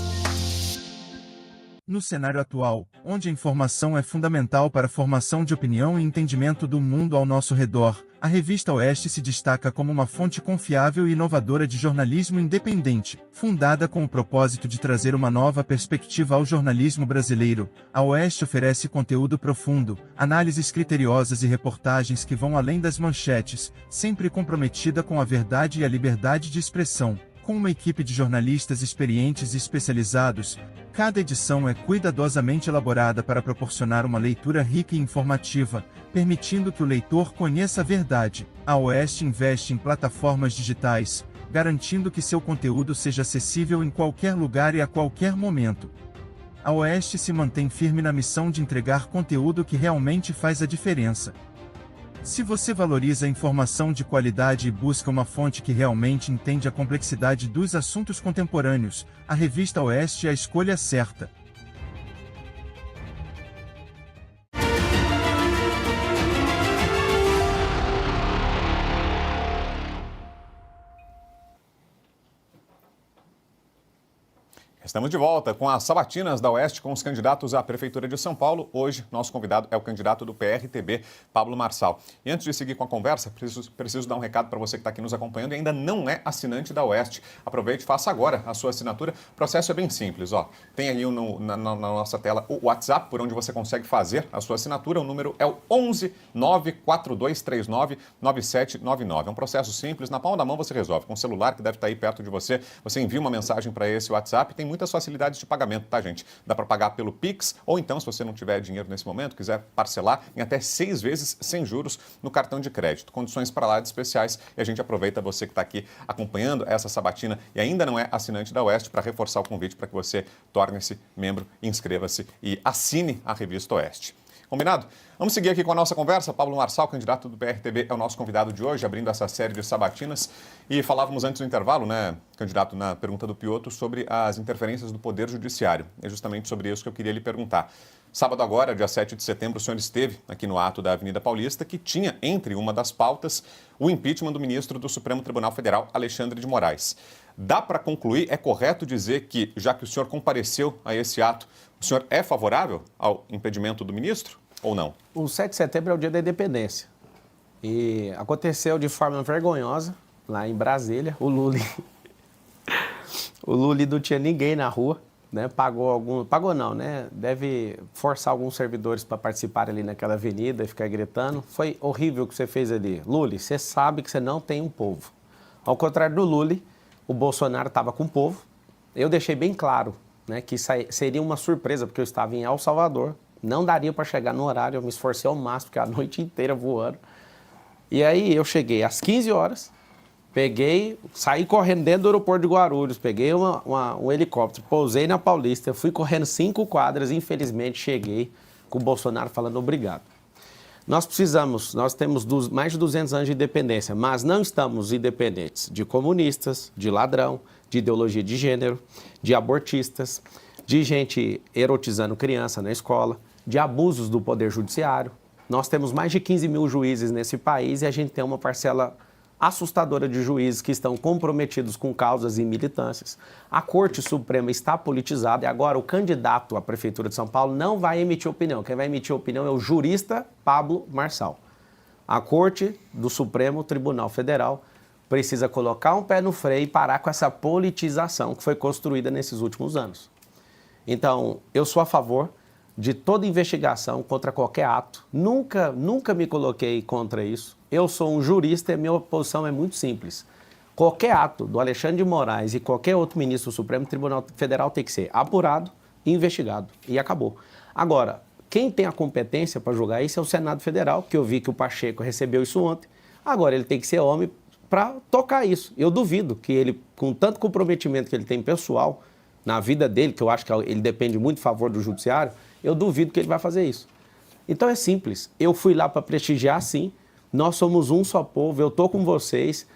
No cenário atual, onde a informação é fundamental para a formação de opinião e entendimento do mundo ao nosso redor, a revista Oeste se destaca como uma fonte confiável e inovadora de jornalismo independente. Fundada com o propósito de trazer uma nova perspectiva ao jornalismo brasileiro, a Oeste oferece conteúdo profundo, análises criteriosas e reportagens que vão além das manchetes, sempre comprometida com a verdade e a liberdade de expressão. Com uma equipe de jornalistas experientes e especializados, cada edição é cuidadosamente elaborada para proporcionar uma leitura rica e informativa, permitindo que o leitor conheça a verdade. A Oeste investe em plataformas digitais, garantindo que seu conteúdo seja acessível em qualquer lugar e a qualquer momento. A Oeste se mantém firme na missão de entregar conteúdo que realmente faz a diferença. Se você valoriza a informação de qualidade e busca uma fonte que realmente entende a complexidade dos assuntos contemporâneos, a revista Oeste é a escolha certa. Estamos de volta com as sabatinas da Oeste com os candidatos à Prefeitura de São Paulo. Hoje, nosso convidado é o candidato do PRTB, Pablo Marçal. E antes de seguir com a conversa, preciso dar um recado para você que está aqui nos acompanhando e ainda não é assinante da Oeste. Aproveite e faça agora a sua assinatura. O processo é bem simples. Tem aí na nossa tela o WhatsApp, por onde você consegue fazer a sua assinatura. O número é o 11 94239 9799. É um processo simples. Na palma da mão você resolve. Com o celular que deve estar aí perto de você, você envia uma mensagem para esse WhatsApp. Tem muitas facilidades de pagamento, tá, gente? Dá para pagar pelo Pix ou então, se você não tiver dinheiro nesse momento, quiser parcelar em até 6 vezes sem juros no cartão de crédito. Condições para lá de especiais e a gente aproveita você que está aqui acompanhando essa sabatina e ainda não é assinante da Oeste para reforçar o convite para que você torne-se membro, inscreva-se e assine a revista Oeste. Combinado? Vamos seguir aqui com a nossa conversa. Pablo Marçal, candidato do PRTB, é o nosso convidado de hoje, abrindo essa série de sabatinas. E falávamos antes do intervalo, né, candidato, na pergunta do Piotr, sobre as interferências do Poder Judiciário. É justamente sobre isso que eu queria lhe perguntar. Sábado agora, dia 7 de setembro, o senhor esteve aqui no ato da Avenida Paulista, que tinha, entre uma das pautas, o impeachment do ministro do Supremo Tribunal Federal, Alexandre de Moraes. Dá para concluir, é correto dizer que, já que o senhor compareceu a esse ato, o senhor é favorável ao impedimento do ministro? Ou não? O 7 de setembro é o dia da independência. E aconteceu de forma vergonhosa, lá em Brasília. O Lula não tinha ninguém na rua, né? Pagou não, né? Deve forçar alguns servidores para participar ali naquela avenida e ficar gritando. Foi horrível o que você fez ali. Lula, você sabe que você não tem um povo. Ao contrário do Lula, o Bolsonaro estava com o povo. Eu deixei bem claro, né, que seria uma surpresa, porque eu estava em El Salvador. Não daria para chegar no horário, eu me esforcei ao máximo, porque a noite inteira voando. E aí eu cheguei às 15 horas, saí correndo dentro do aeroporto de Guarulhos, peguei um helicóptero, pousei na Paulista, fui correndo 5 quadras, infelizmente cheguei com o Bolsonaro falando obrigado. Nós temos mais de 200 anos de independência, mas não estamos independentes de comunistas, de ladrão, de ideologia de gênero, de abortistas, de gente erotizando criança na escola, de abusos do Poder Judiciário. Nós temos mais de 15 mil juízes nesse país e a gente tem uma parcela assustadora de juízes que estão comprometidos com causas e militâncias. A Corte Suprema está politizada e agora o candidato à Prefeitura de São Paulo não vai emitir opinião. Quem vai emitir opinião é o jurista Pablo Marçal. A Corte do Supremo Tribunal Federal precisa colocar um pé no freio e parar com essa politização que foi construída nesses últimos anos. Então, eu sou a favor de toda investigação contra qualquer ato. Nunca me coloquei contra isso. Eu sou um jurista e a minha posição é muito simples. Qualquer ato do Alexandre de Moraes e qualquer outro ministro do Supremo Tribunal Federal tem que ser apurado e investigado. E acabou. Agora, quem tem a competência para julgar isso é o Senado Federal, que eu vi que o Pacheco recebeu isso ontem. Agora, ele tem que ser homem para tocar isso. Eu duvido que ele, com tanto comprometimento que ele tem pessoal na vida dele, que eu acho que ele depende muito do favor do judiciário, eu duvido que ele vai fazer isso. Então é simples. Eu fui lá para prestigiar, sim. Nós somos um só povo. Eu estou com vocês.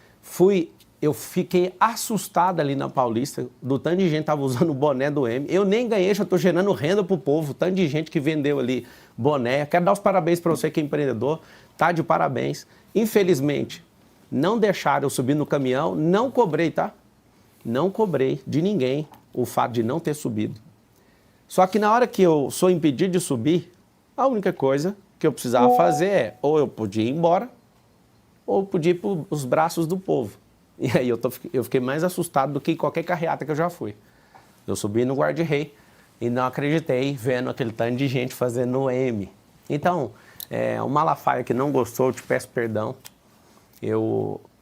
Eu fiquei assustado ali na Paulista, do tanto de gente que estava usando o boné do M. Eu nem ganhei, já estou gerando renda para o povo. Tanto de gente que vendeu ali boné. Quero dar os parabéns para você que é empreendedor. Tá de parabéns. Infelizmente, não deixaram eu subir no caminhão. Não cobrei, tá? Não cobrei de ninguém o fato de não ter subido. Só que na hora que eu sou impedido de subir, a única coisa que eu precisava fazer é ou eu podia ir embora ou eu podia ir para os braços do povo. E aí eu fiquei mais assustado do que qualquer carreata que eu já fui. Eu subi no guarda-rei e não acreditei vendo aquele tanto de gente fazendo o M. Então, o Malafaia que não gostou, eu te peço perdão.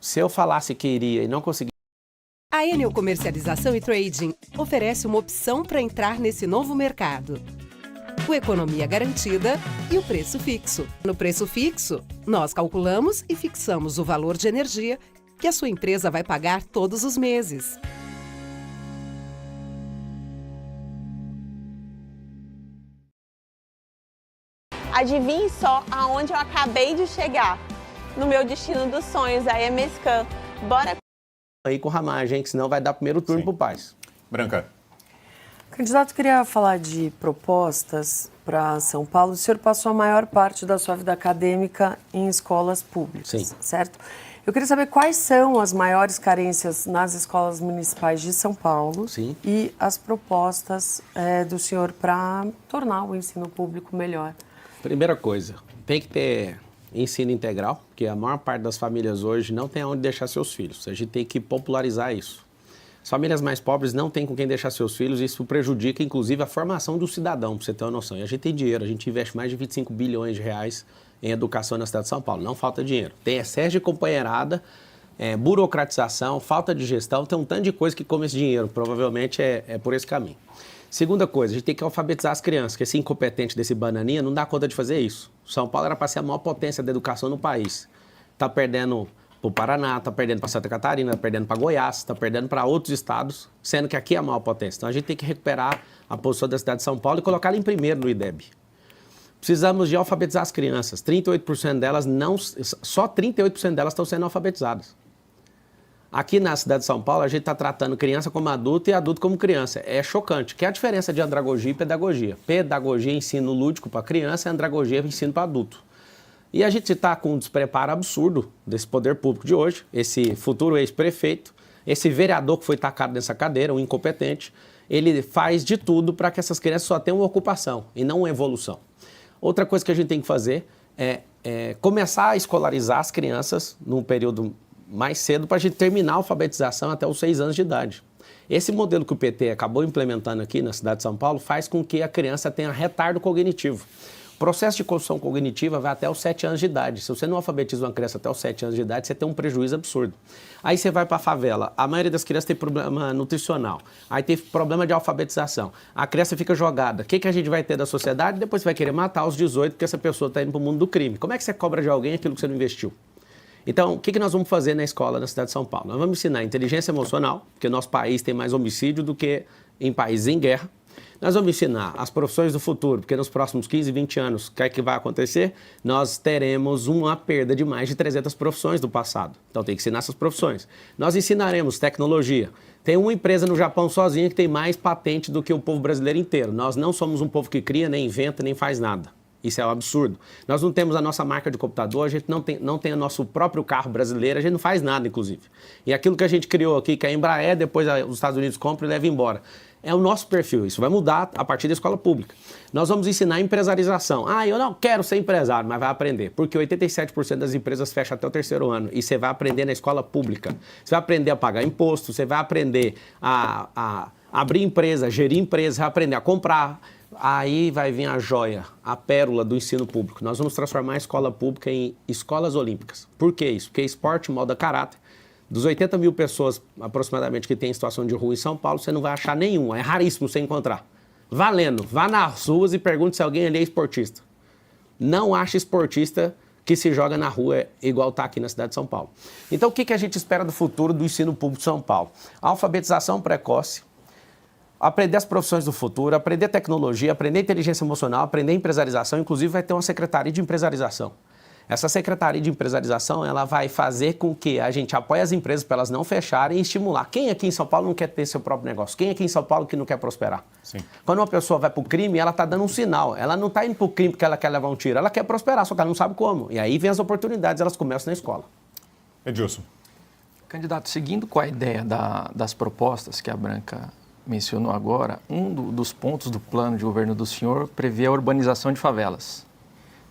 Se eu falasse que iria e não consegui. A Enel Comercialização e Trading oferece uma opção para entrar nesse novo mercado. Com economia garantida e o preço fixo. No preço fixo, nós calculamos e fixamos o valor de energia que a sua empresa vai pagar todos os meses. Adivinhe só aonde eu acabei de chegar. No meu destino dos sonhos, a EMESCAN. Bora aí com ramagem, que senão vai dar primeiro turno pro Paes. Branca. Candidato, queria falar de propostas para São Paulo. O senhor passou a maior parte da sua vida acadêmica em escolas públicas, sim, certo? Eu queria saber quais são as maiores carências nas escolas municipais de São Paulo, sim, e as propostas do senhor para tornar o ensino público melhor. Primeira coisa, tem que ter ensino integral, porque a maior parte das famílias hoje não tem onde deixar seus filhos. A gente tem que popularizar isso. As famílias mais pobres não têm com quem deixar seus filhos, e isso prejudica, inclusive, a formação do cidadão, para você ter uma noção. E a gente tem dinheiro, a gente investe mais de 25 bilhões de reais em educação na cidade de São Paulo. Não falta dinheiro. Tem excesso de companheirada, burocratização, falta de gestão, tem um tanto de coisa que come esse dinheiro. Provavelmente é por esse caminho. Segunda coisa, a gente tem que alfabetizar as crianças, porque esse incompetente desse bananinha não dá conta de fazer isso. São Paulo era para ser a maior potência da educação no país. Está perdendo para o Paraná, está perdendo para Santa Catarina, está perdendo para Goiás, está perdendo para outros estados, sendo que aqui é a maior potência. Então a gente tem que recuperar a posição da cidade de São Paulo e colocá-la em primeiro no IDEB. Precisamos de alfabetizar as crianças. 38% delas só 38% delas estão sendo alfabetizadas. Aqui na cidade de São Paulo, a gente está tratando criança como adulto e adulto como criança. É chocante. Que é a diferença de andragogia e pedagogia? Pedagogia é ensino lúdico para criança, e andragogia é ensino para adulto. E a gente está com um despreparo absurdo desse poder público de hoje, esse futuro ex-prefeito, esse vereador que foi tacado nessa cadeira, um incompetente, ele faz de tudo para que essas crianças só tenham uma ocupação e não uma evolução. Outra coisa que a gente tem que fazer é começar a escolarizar as crianças num período mais cedo para a gente terminar a alfabetização até os 6 anos de idade. Esse modelo que o PT acabou implementando aqui na cidade de São Paulo faz com que a criança tenha retardo cognitivo. O processo de construção cognitiva vai até os 7 anos de idade. Se você não alfabetiza uma criança até os 7 anos de idade, você tem um prejuízo absurdo. Aí você vai para a favela, a maioria das crianças tem problema nutricional, aí tem problema de alfabetização, a criança fica jogada. O que a gente vai ter da sociedade? Depois você vai querer matar aos 18 porque essa pessoa está indo para o mundo do crime. Como é que você cobra de alguém aquilo que você não investiu? Então, o que nós vamos fazer na escola na cidade de São Paulo? Nós vamos ensinar inteligência emocional, porque nosso país tem mais homicídio do que em países em guerra. Nós vamos ensinar as profissões do futuro, porque nos próximos 15, 20 anos, o que é que vai acontecer? Nós teremos uma perda de mais de 300 profissões do passado. Então, tem que ensinar essas profissões. Nós ensinaremos tecnologia. Tem uma empresa no Japão sozinha que tem mais patente do que o povo brasileiro inteiro. Nós não somos um povo que cria, nem inventa, nem faz nada. Isso é um absurdo. Nós não temos a nossa marca de computador, a gente não tem o nosso próprio carro brasileiro, a gente não faz nada, inclusive. E aquilo que a gente criou aqui, que é a Embraer, depois os Estados Unidos compram e levam embora. É o nosso perfil, isso vai mudar a partir da escola pública. Nós vamos ensinar empresarização. Eu não quero ser empresário, mas vai aprender. Porque 87% das empresas fecham até o 3º ano. E você vai aprender na escola pública. Você vai aprender a pagar imposto, você vai aprender a abrir empresa, gerir empresa, vai aprender a comprar. Aí vai vir a joia, a pérola do ensino público. Nós vamos transformar a escola pública em escolas olímpicas. Por que isso? Porque esporte molda caráter. Dos 80 mil pessoas, aproximadamente, que tem em situação de rua em São Paulo, você não vai achar nenhum. É raríssimo você encontrar. Valendo, vá nas ruas e pergunte se alguém ali é esportista. Não acha esportista que se joga na rua igual está aqui na cidade de São Paulo. Então, o que a gente espera do futuro do ensino público de São Paulo? Alfabetização precoce, aprender as profissões do futuro, aprender tecnologia, aprender inteligência emocional, aprender empresarização. Inclusive, vai ter uma secretaria de empresarização. Essa secretaria de empresarização, ela vai fazer com que a gente apoie as empresas para elas não fecharem e estimular. Quem aqui em São Paulo não quer ter seu próprio negócio? Quem aqui em São Paulo que não quer prosperar? Sim. Quando uma pessoa vai para o crime, ela está dando um sinal. Ela não está indo para o crime porque ela quer levar um tiro. Ela quer prosperar, só que ela não sabe como. E aí vem as oportunidades, elas começam na escola. Edilson. Candidato, seguindo com a ideia das propostas que a Branca mencionou agora, dos pontos do plano de governo do senhor prevê a urbanização de favelas.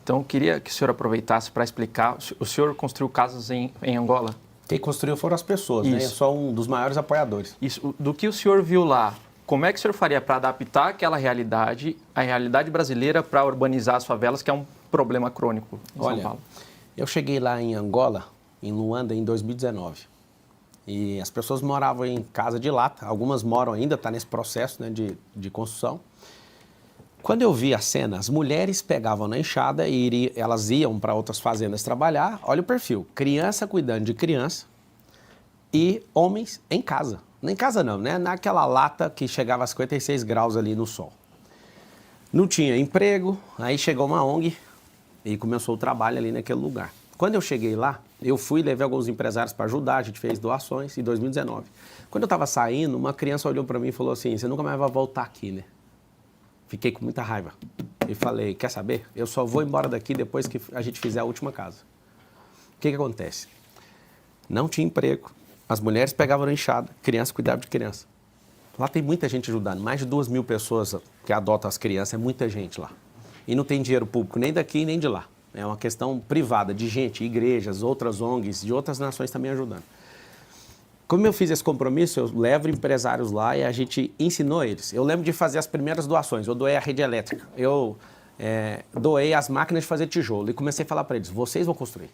Então, eu queria que o senhor aproveitasse para explicar. O senhor construiu casas em Angola? Quem construiu foram as pessoas, né? Eu sou um dos maiores apoiadores. Isso. Do que o senhor viu lá, como é que o senhor faria para adaptar aquela realidade, a realidade brasileira, para urbanizar as favelas, que é um problema crônico em São Paulo? Eu cheguei lá em Angola, em Luanda, em 2019. E as pessoas moravam em casa de lata. Algumas moram ainda, está nesse processo, né, de construção. Quando eu vi a cena, as mulheres pegavam na enxada e elas iam para outras fazendas trabalhar. Olha o perfil, criança cuidando de criança e homens em casa. Nem em casa não, né? Naquela lata que chegava a 56 graus ali no sol. Não tinha emprego, aí chegou uma ONG e começou o trabalho ali naquele lugar. Quando eu cheguei lá, eu fui e levei alguns empresários para ajudar, a gente fez doações em 2019. Quando eu estava saindo, uma criança olhou para mim e falou assim, você nunca mais vai voltar aqui, né? Fiquei com muita raiva e falei, quer saber? Eu só vou embora daqui depois que a gente fizer a última casa. O que acontece? Não tinha emprego, as mulheres pegavam na enxada, criança cuidava de criança. Lá tem muita gente ajudando, mais de 2.000 pessoas que adotam as crianças, é muita gente lá. E não tem dinheiro público nem daqui nem de lá. É uma questão privada de gente, igrejas, outras ONGs, de outras nações também ajudando. Como eu fiz esse compromisso, eu levo empresários lá e a gente ensinou eles. Eu lembro de fazer as primeiras doações. Eu doei a rede elétrica, eu doei as máquinas de fazer tijolo e comecei a falar para eles, vocês vão construir.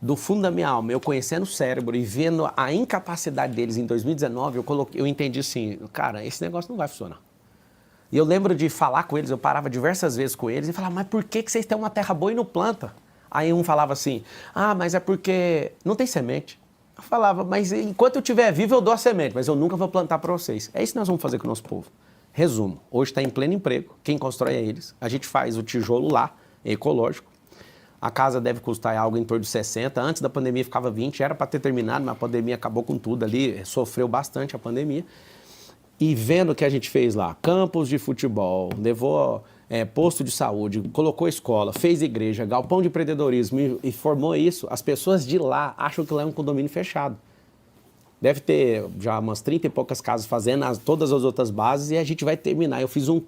Do fundo da minha alma, eu conhecendo o cérebro e vendo a incapacidade deles em 2019, eu entendi assim, cara, esse negócio não vai funcionar. E eu lembro de falar com eles, eu parava diversas vezes com eles e falava, mas por que vocês têm uma terra boa e não planta? Aí um falava assim, mas é porque não tem semente. Eu falava, mas enquanto eu estiver vivo eu dou a semente, mas eu nunca vou plantar para vocês. É isso que nós vamos fazer com o nosso povo. Resumo, hoje está em pleno emprego, quem constrói é eles. A gente faz o tijolo lá, é ecológico. A casa deve custar algo em torno de 60, antes da pandemia ficava 20, era para ter terminado, mas a pandemia acabou com tudo ali, sofreu bastante a pandemia. E vendo o que a gente fez lá, campos de futebol, levou posto de saúde, colocou escola, fez igreja, galpão de empreendedorismo e formou isso, as pessoas de lá acham que lá é um condomínio fechado. Deve ter já umas 30 e poucas casas fazendo todas as outras bases e a gente vai terminar. Eu fiz um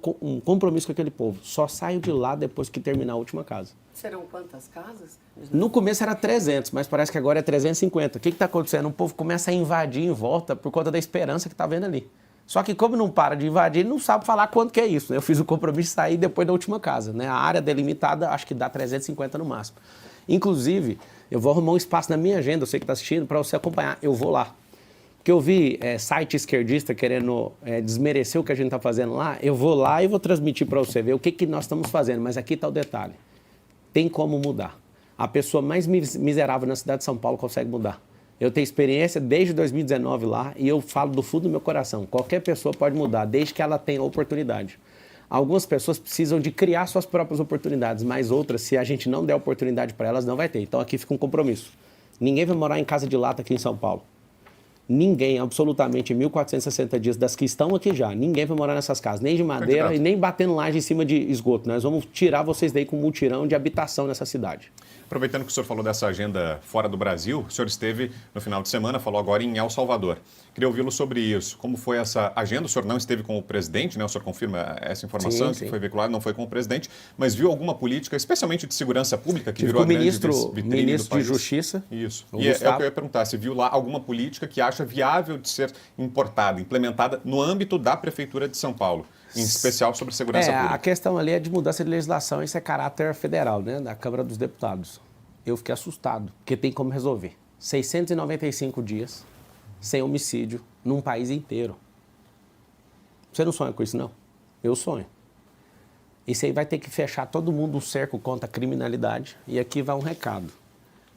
compromisso com aquele povo, só saio de lá depois que terminar a última casa. Serão quantas casas? No começo era 300, mas parece que agora é 350. O que está acontecendo? O povo começa a invadir em volta por conta da esperança que está vendo ali. Só que como não para de invadir, ele não sabe falar quanto que é isso, né? Eu fiz o compromisso de sair depois da última casa, né? A área delimitada acho que dá 350 no máximo. Inclusive, eu vou arrumar um espaço na minha agenda, você que está assistindo, para você acompanhar. Eu vou lá. Porque eu vi site esquerdista querendo desmerecer o que a gente está fazendo lá, eu vou lá e vou transmitir para você ver o que nós estamos fazendo. Mas aqui está o detalhe. Tem como mudar. A pessoa mais miserável na cidade de São Paulo consegue mudar. Eu tenho experiência desde 2019 lá e eu falo do fundo do meu coração. Qualquer pessoa pode mudar, desde que ela tenha oportunidade. Algumas pessoas precisam de criar suas próprias oportunidades, mas outras, se a gente não der oportunidade para elas, não vai ter. Então aqui fica um compromisso. Ninguém vai morar em casa de lata aqui em São Paulo. Ninguém, absolutamente, em 1.460 dias, das que estão aqui já, ninguém vai morar nessas casas, nem de madeira e nem batendo laje em cima de esgoto. Nós vamos tirar vocês daí com um mutirão de habitação nessa cidade. Aproveitando que o senhor falou dessa agenda fora do Brasil, o senhor esteve no final de semana, falou agora em El Salvador. Queria ouvi-lo sobre isso. Como foi essa agenda? O senhor não esteve com o presidente, né? O senhor confirma essa informação que foi veiculada, não foi com o presidente, mas viu alguma política, especialmente de segurança pública, que virou a grande vitrine do país? Ministro de Justiça. Isso. E é o que eu ia perguntar, se viu lá alguma política que acha acha viável de ser importada, implementada no âmbito da Prefeitura de São Paulo, em especial sobre segurança pública? A questão ali é de mudança de legislação, isso é caráter federal, né, da Câmara dos Deputados. Eu fiquei assustado, porque tem como resolver. 695 dias sem homicídio num país inteiro. Você não sonha com isso, não? Eu sonho. Isso aí vai ter que fechar todo mundo um cerco contra a criminalidade. E aqui vai um recado.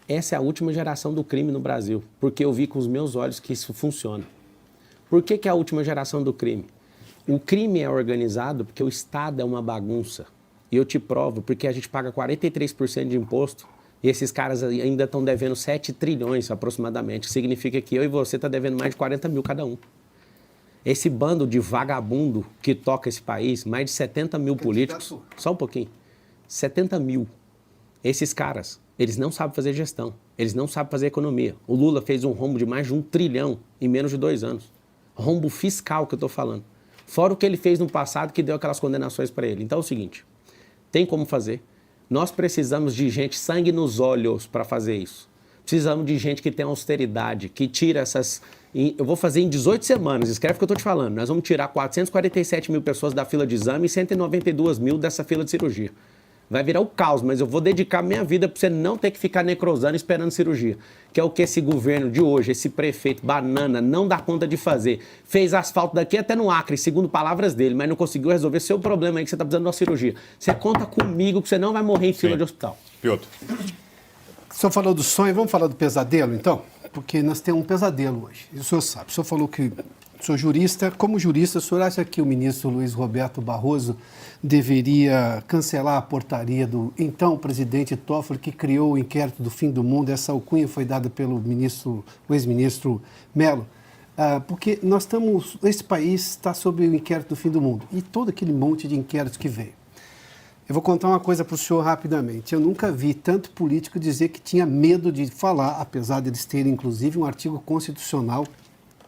Essa é a última geração do crime no Brasil, porque eu vi com os meus olhos que isso funciona. Por que é a última geração do crime? O crime é organizado porque o Estado é uma bagunça. E eu te provo, porque a gente paga 43% de imposto e esses caras ainda estão devendo 7 trilhões aproximadamente. Significa que eu e você estão devendo mais de 40 mil cada um. Esse bando de vagabundo que toca esse país, mais de 70 mil políticos, só um pouquinho, 70 mil. Esses caras, eles não sabem fazer gestão, eles não sabem fazer economia. O Lula fez um rombo de mais de 1 trilhão em menos de 2 anos. Rombo fiscal que eu estou falando. Fora o que ele fez no passado que deu aquelas condenações para ele. Então é o seguinte, tem como fazer. Nós precisamos de gente sangue nos olhos para fazer isso. Precisamos de gente que tem austeridade, que tira essas... Eu vou fazer em 18 semanas, escreve o que eu estou te falando. Nós vamos tirar 447 mil pessoas da fila de exame e 192 mil dessa fila de cirurgia. Vai virar o caos, mas eu vou dedicar minha vida para você não ter que ficar necrosando esperando cirurgia. Que é o que esse governo de hoje, esse prefeito banana, não dá conta de fazer. Fez asfalto daqui até no Acre, segundo palavras dele, mas não conseguiu resolver seu problema aí que você está precisando de uma cirurgia. Você conta comigo que você não vai morrer em fila de hospital. Piotr. O senhor falou do sonho, vamos falar do pesadelo, então? Porque nós temos um pesadelo hoje. E o senhor sabe, o senhor falou que sou jurista. Como jurista, o senhor acha que o ministro Luiz Roberto Barroso deveria cancelar a portaria do então presidente Toffoli, que criou o inquérito do fim do mundo? Essa alcunha foi dada pelo ex-ministro Mello. Porque esse país está sob o inquérito do fim do mundo. E todo aquele monte de inquéritos que veio. Eu vou contar uma coisa para o senhor rapidamente. Eu nunca vi tanto político dizer que tinha medo de falar, apesar de eles terem, inclusive, um artigo constitucional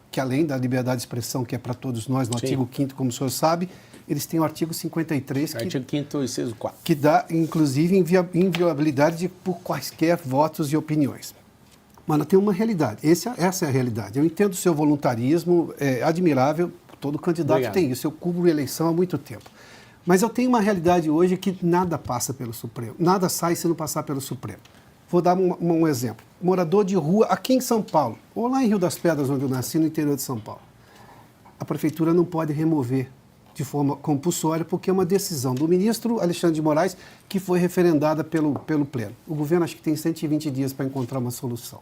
que, além da liberdade de expressão, que é para todos nós, no artigo 5º, como o senhor sabe, eles têm o artigo 53, artigo 5º, inciso 4. Que dá, inclusive, inviolabilidade por quaisquer votos e opiniões. Mas tem uma realidade. Essa é a realidade. Eu entendo o seu voluntarismo, é admirável, todo candidato tem isso. Eu cubro eleição há muito tempo. Mas eu tenho uma realidade hoje que nada passa pelo Supremo. Nada sai se não passar pelo Supremo. Vou dar um exemplo. Morador de rua aqui em São Paulo, ou lá em Rio das Pedras, onde eu nasci, no interior de São Paulo. A prefeitura não pode remover de forma compulsória, porque é uma decisão do ministro Alexandre de Moraes que foi referendada pelo Pleno. O governo acho que tem 120 dias para encontrar uma solução.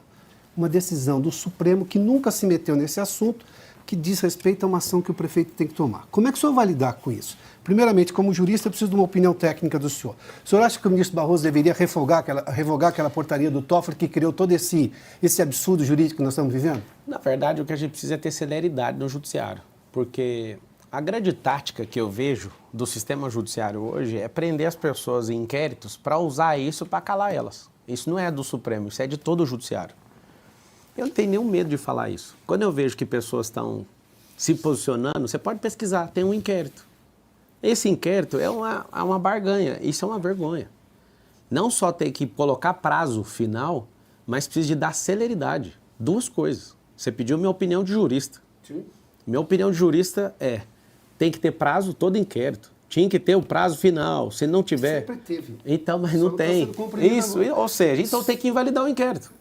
Uma decisão do Supremo que nunca se meteu nesse assunto, que diz respeito a uma ação que o prefeito tem que tomar. Como é que o senhor vai lidar com isso? Primeiramente, como jurista, eu preciso de uma opinião técnica do senhor. O senhor acha que o ministro Barroso deveria revogar aquela portaria do Toffoli que criou todo esse absurdo jurídico que nós estamos vivendo? Na verdade, o que a gente precisa é ter celeridade no judiciário, porque a grande tática que eu vejo do sistema judiciário hoje é prender as pessoas em inquéritos para usar isso para calar elas. Isso não é do Supremo, isso é de todo o judiciário. Eu não tenho nenhum medo de falar isso. Quando eu vejo que pessoas estão se posicionando, você pode pesquisar, tem um inquérito. Esse inquérito é uma barganha, isso é uma vergonha. Não só tem que colocar prazo final, mas precisa de dar celeridade. Duas coisas. Você pediu minha opinião de jurista. Sim. Minha opinião de jurista tem que ter prazo todo inquérito. Tinha que ter o prazo final, se não tiver... Sempre teve. Então, mas não tem. Isso, ou seja, então tem que invalidar o inquérito.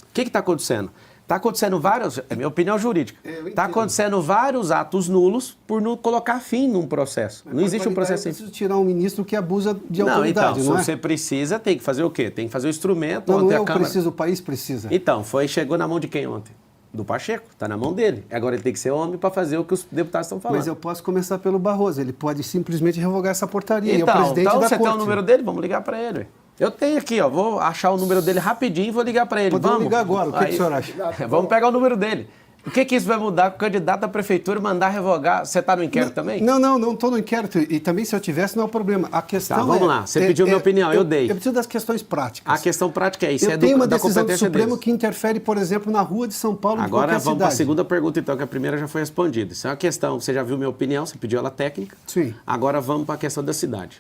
O que está acontecendo? Está acontecendo vários, é minha opinião jurídica, está acontecendo vários atos nulos por não colocar fim num processo. Mas não existe um processo... Eu preciso tirar um ministro que abusa de autoridade, então, não é? Se você precisa, tem que fazer o quê? Tem que fazer o instrumento. Não, ontem eu a Câmara... preciso, o país precisa. Então, chegou na mão de quem ontem? Do Pacheco, está na mão dele. Agora ele tem que ser homem para fazer o que os deputados estão falando. Mas eu posso começar pelo Barroso, ele pode simplesmente revogar essa portaria. Então, é o presidente da você corte. tem o número dele? Vamos ligar para ele. Eu tenho aqui, ó, vou achar o número dele rapidinho e vou ligar para ele. Podemos ligar agora, o que o senhor acha? Vamos pegar o número dele. O que isso vai mudar com o candidato à prefeitura mandar revogar? Você está no inquérito também? Não estou no inquérito. E também, se eu tivesse, não é o problema. A questão tá, vamos lá. Você pediu minha opinião, eu dei. Eu preciso das questões práticas. A questão prática é isso. Eu tenho uma decisão do Supremo que interfere, por exemplo, na rua de São Paulo, de qualquer cidade. Agora vamos para a segunda pergunta, então, que a primeira já foi respondida. Isso é uma questão, você já viu minha opinião, você pediu ela técnica. Sim. Agora vamos para a questão da cidade.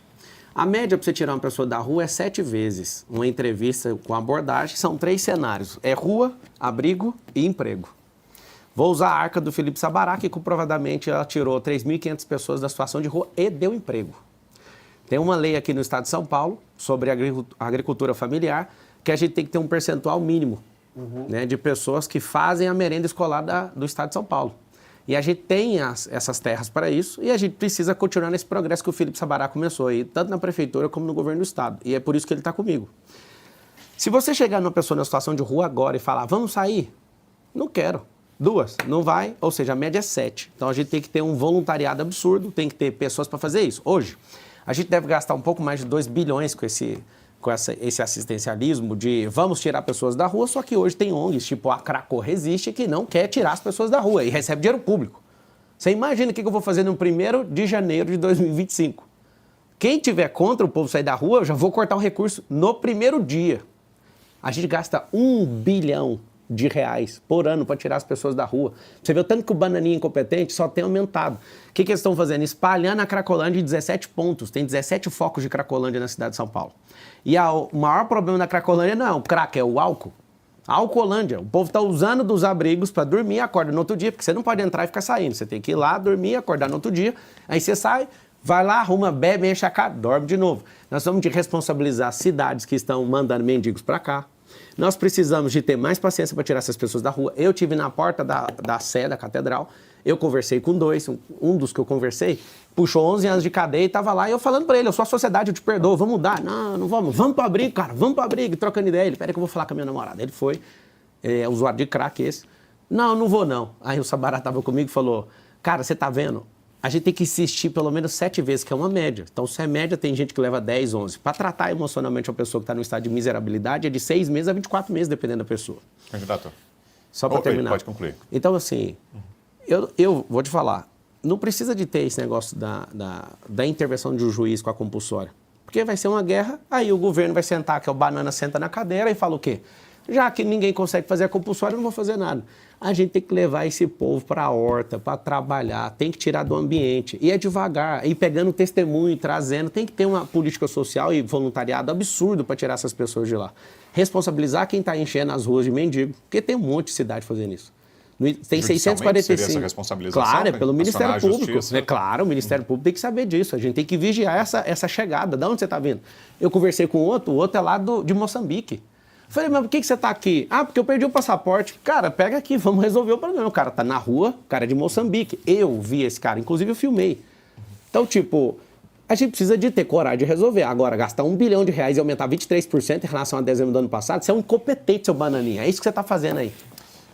A média para você tirar uma pessoa da rua é 7 vezes. Uma entrevista com abordagem, são 3 cenários. É rua, abrigo e emprego. Vou usar a arca do Felipe Sabará, que comprovadamente ela tirou 3.500 pessoas da situação de rua e deu emprego. Tem uma lei aqui no estado de São Paulo sobre a agricultura familiar, que a gente tem que ter um percentual mínimo né, de pessoas que fazem a merenda escolar do estado de São Paulo. E a gente tem essas terras para isso e a gente precisa continuar nesse progresso que o Felipe Sabará começou aí, tanto na prefeitura como no governo do estado. E é por isso que ele está comigo. Se você chegar numa pessoa na situação de rua agora e falar, vamos sair? Não quero. 2, não vai, ou seja, a média é 7. Então a gente tem que ter um voluntariado absurdo, tem que ter pessoas para fazer isso. Hoje, a gente deve gastar um pouco mais de 2 bilhões com esse assistencialismo de vamos tirar pessoas da rua, só que hoje tem ONGs, tipo a Cracó Resiste, que não quer tirar as pessoas da rua e recebe dinheiro público. Você imagina o que eu vou fazer no 1º de janeiro de 2025. Quem tiver contra o povo sair da rua, eu já vou cortar o recurso no primeiro dia. A gente gasta R$1 bilhão por ano para tirar as pessoas da rua. Você vê o tanto que o bananinha incompetente só tem aumentado. O que eles estão fazendo? Espalhando a Cracolândia em 17 pontos. Tem 17 focos de Cracolândia na cidade de São Paulo. E o maior problema da Cracolândia não é o crack, é o álcool. A Alcolândia. O povo está usando dos abrigos para dormir e acorda no outro dia, porque você não pode entrar e ficar saindo. Você tem que ir lá, dormir, acordar no outro dia. Aí você sai, vai lá, arruma, bebe, enche a cara, dorme de novo. Nós vamos de responsabilizar cidades que estão mandando mendigos para cá. Nós precisamos de ter mais paciência para tirar essas pessoas da rua. Eu tive na porta da Sé, da catedral, eu conversei com 2, um dos que eu conversei, puxou 11 anos de cadeia e estava lá, e eu falando para ele, eu sou a sociedade, eu te perdoo, vamos mudar. Não, não vamos para abrigo, cara, vamos para abrigo, trocando ideia. Ele, peraí que eu vou falar com a minha namorada. Ele foi, usuário de crack esse. Não, não vou não. Aí o Sabará estava comigo e falou, cara, você tá vendo? A gente tem que insistir pelo menos 7 vezes, que é uma média. Então, se é média, tem gente que leva 10, 11. Para tratar emocionalmente uma pessoa que está no estado de miserabilidade, é de 6 meses a 24 meses, dependendo da pessoa. Candidato. Só para terminar. Pode concluir. Então, assim, eu vou te falar, não precisa de ter esse negócio da intervenção de um juiz com a compulsória. Porque vai ser uma guerra, aí o governo vai sentar, que é o banana senta na cadeira e fala o quê? Já que ninguém consegue fazer a compulsória, eu não vou fazer nada. A gente tem que levar esse povo para a horta, para trabalhar, tem que tirar do ambiente. E é devagar, ir pegando testemunho, trazendo. Tem que ter uma política social e voluntariado absurdo para tirar essas pessoas de lá. Responsabilizar quem está enchendo as ruas de mendigo, porque tem um monte de cidade fazendo isso. Tem 645. Seria essa responsabilização? Claro, é pelo Ministério Público. Justiça. É claro, o Ministério Público tem que saber disso. A gente tem que vigiar essa chegada. De onde você está vindo? Eu conversei com o outro é lá de Moçambique. Falei, mas por que você está aqui? Ah, porque eu perdi o passaporte. Cara, pega aqui, vamos resolver o problema. O cara está na rua, o cara é de Moçambique. Eu vi esse cara, inclusive eu filmei. Então, tipo, a gente precisa de ter coragem de resolver. Agora, gastar R$1 bilhão e aumentar 23% em relação a dezembro do ano passado, você é um incompetente, seu bananinha. É isso que você está fazendo aí.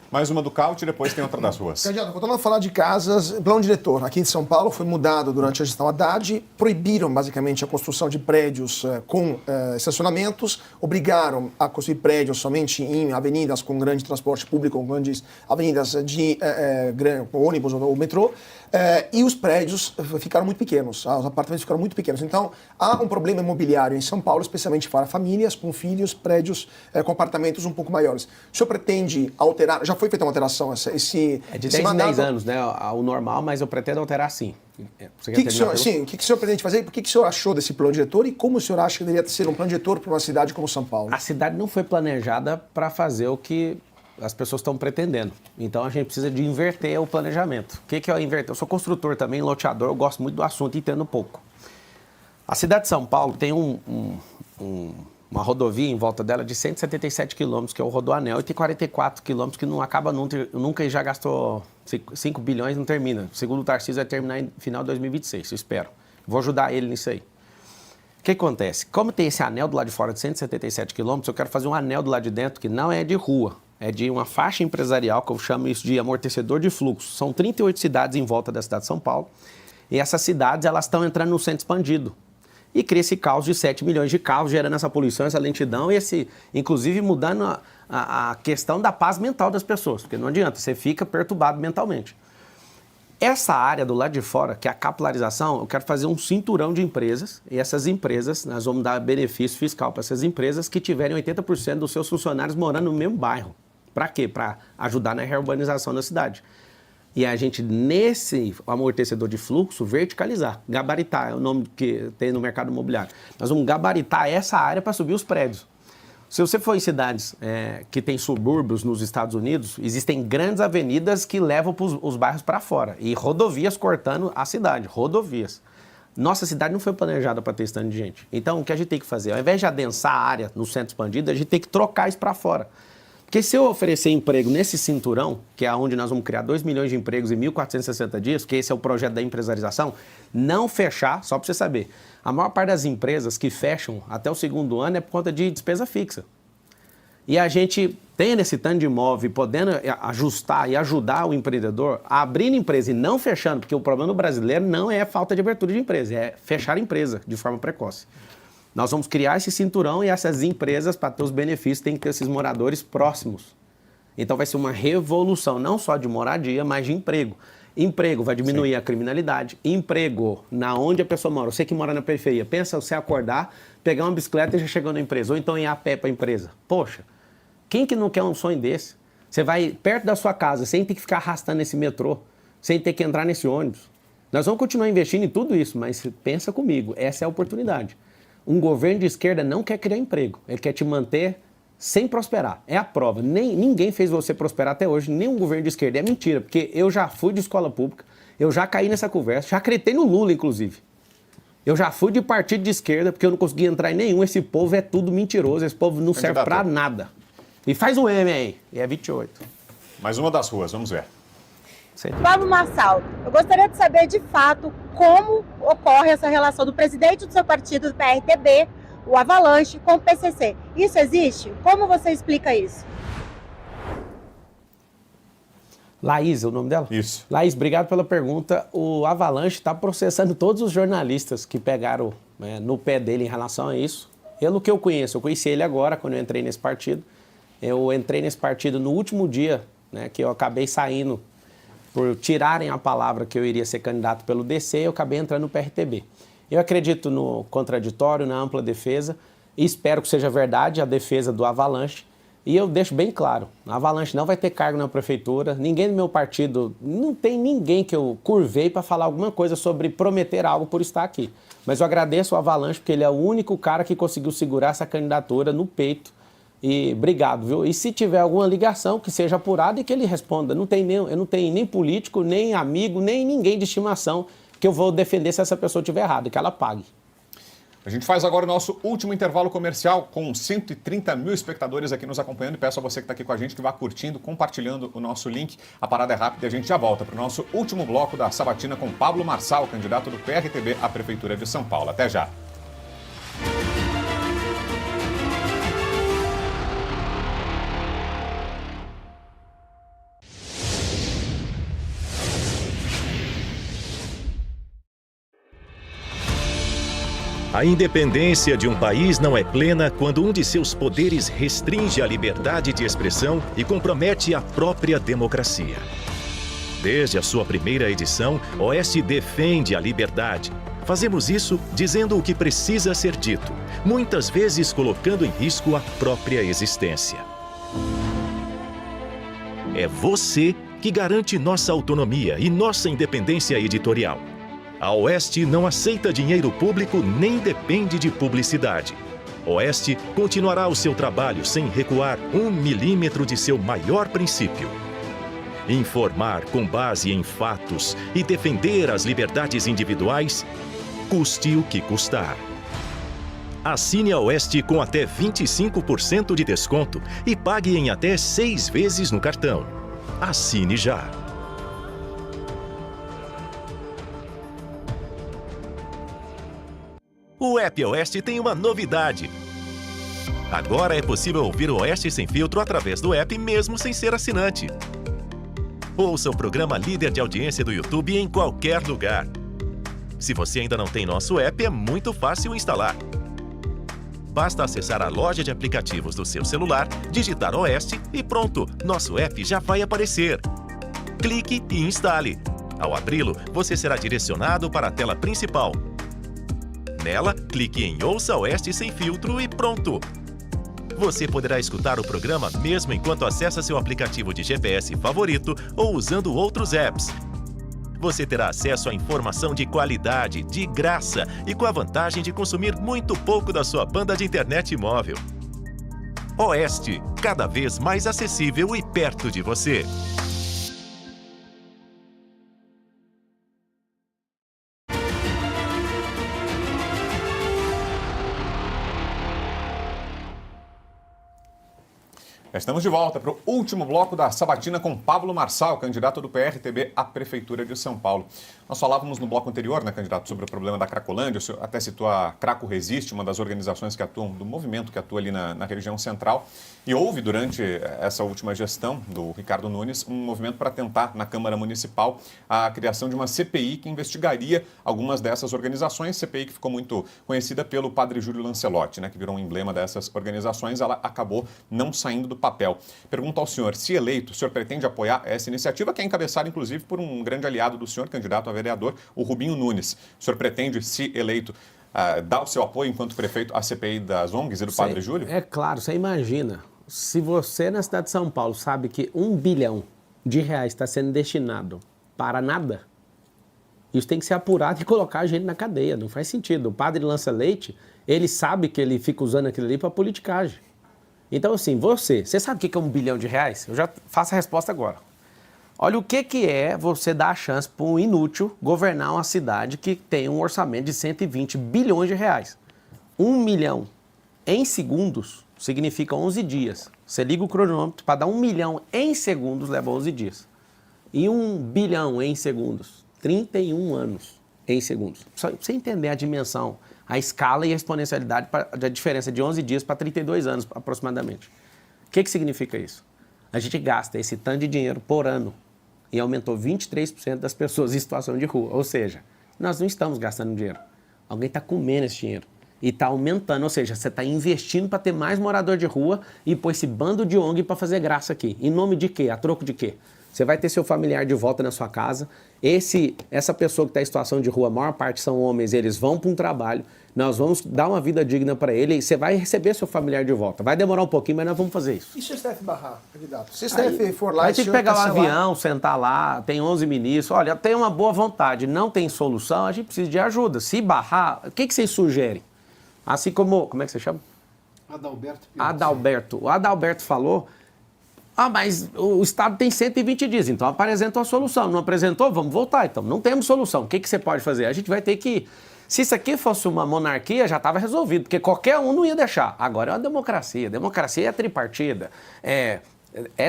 Mais uma do Caute e depois tem outra das ruas. Candidato, voltando a falar de casas, plano diretor aqui em São Paulo foi mudado durante a gestão Haddad, proibiram basicamente a construção de prédios com estacionamentos, obrigaram a construir prédios somente em avenidas com grande transporte público, com grandes avenidas de ônibus ou metrô, e os prédios ficaram muito pequenos, os apartamentos ficaram muito pequenos. Então, há um problema imobiliário em São Paulo, especialmente para famílias com filhos, prédios com apartamentos um pouco maiores. O senhor pretende alterar, já foi feita uma alteração, é de 10 em 10 anos, né? O normal, mas eu pretendo alterar sim. O que o senhor pretende fazer? Por que o senhor achou desse plano diretor e como o senhor acha que deveria ser um plano diretor para uma cidade como São Paulo? A cidade não foi planejada para fazer o que as pessoas estão pretendendo. Então a gente precisa de inverter o planejamento. O que é inverter? Eu sou construtor também, loteador, eu gosto muito do assunto e entendo pouco. A cidade de São Paulo tem uma rodovia em volta dela de 177 quilômetros, que é o Rodoanel, e tem 44 quilômetros que não acaba nunca e já gastou 5 bilhões e não termina. Segundo o Tarcísio, vai terminar em final de 2026, eu espero. Vou ajudar ele nisso aí. O que acontece? Como tem esse anel do lado de fora de 177 quilômetros, eu quero fazer um anel do lado de dentro que não é de rua, é de uma faixa empresarial, que eu chamo isso de amortecedor de fluxo. São 38 cidades em volta da cidade de São Paulo, e essas cidades elas estão entrando no centro expandido. E cria esse caos de 7 milhões de carros, gerando essa poluição, essa lentidão, e inclusive mudando a questão da paz mental das pessoas, porque não adianta, você fica perturbado mentalmente. Essa área do lado de fora, que é a capilarização, eu quero fazer um cinturão de empresas, e essas empresas, nós vamos dar benefício fiscal para essas empresas que tiverem 80% dos seus funcionários morando no mesmo bairro. Para quê? Para ajudar na reurbanização da cidade. E a gente, nesse amortecedor de fluxo, verticalizar, gabaritar, é o nome que tem no mercado imobiliário. Nós vamos gabaritar essa área para subir os prédios. Se você for em cidades que tem subúrbios nos Estados Unidos, existem grandes avenidas que levam os bairros para fora e rodovias cortando a cidade, rodovias. Nossa cidade não foi planejada para ter esse tanto de gente. Então, o que a gente tem que fazer? Ao invés de adensar a área no centro expandido, a gente tem que trocar isso para fora. Porque se eu oferecer emprego nesse cinturão, que é onde nós vamos criar 2 milhões de empregos em 1.460 dias, que esse é o projeto da empresarização, não fechar, só para você saber, a maior parte das empresas que fecham até o 2º ano é por conta de despesa fixa. E a gente, tendo esse tanto de imóvel, podendo ajustar e ajudar o empreendedor a abrir empresa e não fechando, porque o problema do brasileiro não é falta de abertura de empresa, é fechar a empresa de forma precoce. Nós vamos criar esse cinturão e essas empresas, para ter os benefícios, tem que ter esses moradores próximos. Então vai ser uma revolução, não só de moradia, mas de emprego. Emprego vai diminuir a criminalidade. Emprego na onde a pessoa mora. Você que mora na periferia, pensa você acordar, pegar uma bicicleta e já chegou na empresa, ou então ir a pé para a empresa. Poxa, quem que não quer um sonho desse? Você vai perto da sua casa, sem ter que ficar arrastando esse metrô, sem ter que entrar nesse ônibus. Nós vamos continuar investindo em tudo isso, mas pensa comigo, essa é a oportunidade. Um governo de esquerda não quer criar emprego, ele quer te manter sem prosperar. É a prova. Ninguém fez você prosperar até hoje, nenhum governo de esquerda. É mentira, porque eu já fui de escola pública, eu já caí nessa conversa, já acreditei no Lula, inclusive. Eu já fui de partido de esquerda, porque eu não consegui entrar em nenhum. Esse povo é tudo mentiroso, esse povo não serve pra nada. E faz um M aí, e é 28. Mais uma das ruas, vamos ver. Pablo Marçal, eu gostaria de saber de fato como ocorre essa relação do presidente do seu partido, do PRTB, o Avalanche, com o PCC. Isso existe? Como você explica isso? Laís, é o nome dela? Isso. Laís, obrigado pela pergunta. O Avalanche está processando todos os jornalistas que pegaram no pé dele em relação a isso. Pelo que eu conheço, eu conheci ele agora, quando eu entrei nesse partido. Eu entrei nesse partido no último dia, que eu acabei saindo por tirarem a palavra que eu iria ser candidato pelo DC, eu acabei entrando no PRTB. Eu acredito no contraditório, na ampla defesa, e espero que seja verdade a defesa do Avalanche. E eu deixo bem claro, a Avalanche não vai ter cargo na prefeitura, ninguém do meu partido, não tem ninguém que eu curvei para falar alguma coisa sobre prometer algo por estar aqui. Mas eu agradeço o Avalanche porque ele é o único cara que conseguiu segurar essa candidatura no peito. E obrigado, viu? E se tiver alguma ligação, que seja apurada e que ele responda. Eu não tenho nem político, nem amigo, nem ninguém de estimação que eu vou defender se essa pessoa estiver errada, que ela pague. A gente faz agora o nosso último intervalo comercial com 130 mil espectadores aqui nos acompanhando. E peço a você que está aqui com a gente que vá curtindo, compartilhando o nosso link. A parada é rápida e a gente já volta para o nosso último bloco da Sabatina com Pablo Marçal, candidato do PRTB à Prefeitura de São Paulo. Até já. A independência de um país não é plena quando um de seus poderes restringe a liberdade de expressão e compromete a própria democracia. Desde a sua primeira edição, Oeste defende a liberdade. Fazemos isso dizendo o que precisa ser dito, muitas vezes colocando em risco a própria existência. É você que garante nossa autonomia e nossa independência editorial. A Oeste não aceita dinheiro público nem depende de publicidade. Oeste continuará o seu trabalho sem recuar 1 milímetro de seu maior princípio. Informar com base em fatos e defender as liberdades individuais, custe o que custar. Assine a Oeste com até 25% de desconto e pague em até 6 vezes no cartão. Assine já! O App Oeste tem uma novidade. Agora é possível ouvir o Oeste Sem Filtro através do app mesmo sem ser assinante. Ouça o programa líder de audiência do YouTube em qualquer lugar. Se você ainda não tem nosso app, é muito fácil instalar. Basta acessar a loja de aplicativos do seu celular, digitar Oeste e pronto, nosso app já vai aparecer. Clique e instale. Ao abri-lo, você será direcionado para a tela principal. Nela, clique em Ouça Oeste Sem Filtro e pronto! Você poderá escutar o programa mesmo enquanto acessa seu aplicativo de GPS favorito ou usando outros apps. Você terá acesso a informação de qualidade, de graça e com a vantagem de consumir muito pouco da sua banda de internet móvel. Oeste, cada vez mais acessível e perto de você. Estamos de volta para o último bloco da Sabatina com Pablo Marçal, candidato do PRTB à Prefeitura de São Paulo. Nós falávamos no bloco anterior, né, candidato, sobre o problema da Cracolândia. O senhor até citou a Craco Resiste, uma das organizações que atuam, do movimento que atua ali na região central. E houve, durante essa última gestão do Ricardo Nunes, um movimento para tentar, na Câmara Municipal, a criação de uma CPI que investigaria algumas dessas organizações. CPI que ficou muito conhecida pelo padre Júlio Lancelotti, né, que virou um emblema dessas organizações. Ela acabou não saindo do papel. Pergunto ao senhor, se eleito, o senhor pretende apoiar essa iniciativa, que é encabeçada, inclusive, por um grande aliado do senhor, candidato a vereador, o Rubinho Nunes. O senhor pretende, se eleito, dar o seu apoio enquanto prefeito à CPI das ONGs e do Padre Júlio? É claro, você imagina, se você na cidade de São Paulo sabe que R$1 bilhão está sendo destinado para nada, isso tem que ser apurado e colocar a gente na cadeia, não faz sentido. O padre lança leite, ele sabe que ele fica usando aquilo ali para politicagem. Então, assim, você sabe o que é R$1 bilhão? Eu já faço a resposta agora. Olha o que é você dar a chance para um inútil governar uma cidade que tem um orçamento de 120 bilhões de reais. 1 milhão em segundos significa 11 dias. Você liga o cronômetro, para dar 1 milhão em segundos leva 11 dias. E 1 bilhão em segundos, 31 anos em segundos. Só para você entender a dimensão, a escala e a exponencialidade da diferença de 11 dias para 32 anos aproximadamente. O que significa isso? A gente gasta esse tanto de dinheiro por ano e aumentou 23% das pessoas em situação de rua. Ou seja, nós não estamos gastando dinheiro. Alguém está comendo esse dinheiro e está aumentando. Ou seja, você está investindo para ter mais morador de rua e pôr esse bando de ONG para fazer graça aqui. Em nome de quê? A troco de quê? Você vai ter seu familiar de volta na sua casa. Essa pessoa que está em situação de rua, a maior parte são homens, eles vão para um trabalho. Nós vamos dar uma vida digna para ele e você vai receber seu familiar de volta. Vai demorar um pouquinho, mas nós vamos fazer isso. E se o STF barrar, candidato? Se o STF for lá... Vai ter que pegar o avião, sentar lá, tem 11 ministros. Olha, tem uma boa vontade, não tem solução, a gente precisa de ajuda. Se barrar, o que vocês sugerem? Assim como é que você chama? Adalberto. O Adalberto falou... mas o Estado tem 120 dias, então apresentou a solução. Não apresentou? Vamos voltar. Então, não temos solução. O que você pode fazer? A gente vai ter que... Se isso aqui fosse uma monarquia, já estava resolvido, porque qualquer um não ia deixar. Agora é uma democracia. Democracia é tripartida. É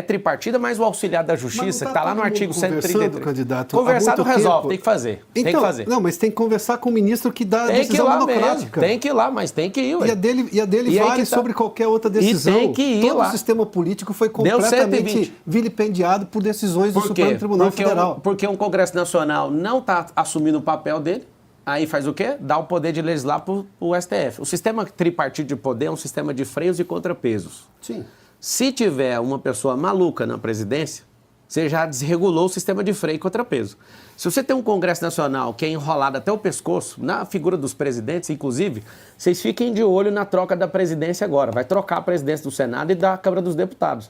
tripartida, mas o auxiliar da justiça, que está lá no artigo 133. Candidato, conversar não resolve, tem que fazer. Então, tem que fazer. Não, mas tem que conversar com o ministro que dá a decisão democrática. Mesmo, tem que ir lá, mas tem que ir. Ué. E a dele vale sobre qualquer outra decisão. E tem que ir Todo lá. O sistema político foi completamente vilipendiado por decisões do Supremo Tribunal Federal. Porque um Congresso Nacional não está assumindo o papel dele. Aí faz o quê? Dá o poder de legislar para o STF. O sistema tripartido de poder é um sistema de freios e contrapesos. Sim. Se tiver uma pessoa maluca na presidência, você já desregulou o sistema de freio e contrapeso. Se você tem um Congresso Nacional que é enrolado até o pescoço, na figura dos presidentes, inclusive, vocês fiquem de olho na troca da presidência agora. Vai trocar a presidência do Senado e da Câmara dos Deputados.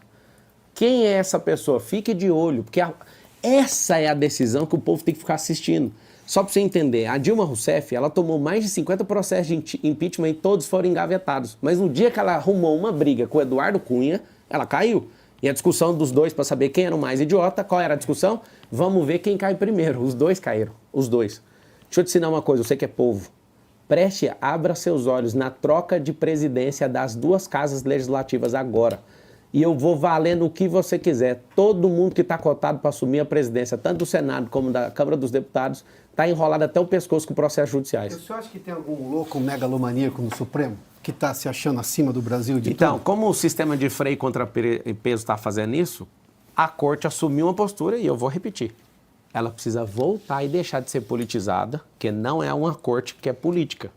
Quem é essa pessoa? Fique de olho, porque essa é a decisão que o povo tem que ficar assistindo. Só para você entender, a Dilma Rousseff, ela tomou mais de 50 processos de impeachment e todos foram engavetados. Mas no dia que ela arrumou uma briga com o Eduardo Cunha, ela caiu. E a discussão dos dois para saber quem era o mais idiota, qual era a discussão? Vamos ver quem cai primeiro. Os dois caíram, os dois. Deixa eu te ensinar uma coisa, você que é povo. Abra seus olhos na troca de presidência das duas casas legislativas agora. E eu vou valendo o que você quiser. Todo mundo que está cotado para assumir a presidência, tanto do Senado como da Câmara dos Deputados, está enrolado até o pescoço com processos judiciais. O senhor acha que tem algum louco megalomaníaco no Supremo que está se achando acima do Brasil de Então, tudo? como o sistema de freio e contrapeso está fazendo isso, a Corte assumiu uma postura e eu vou repetir. Ela precisa voltar e deixar de ser politizada, que não é uma corte que é política.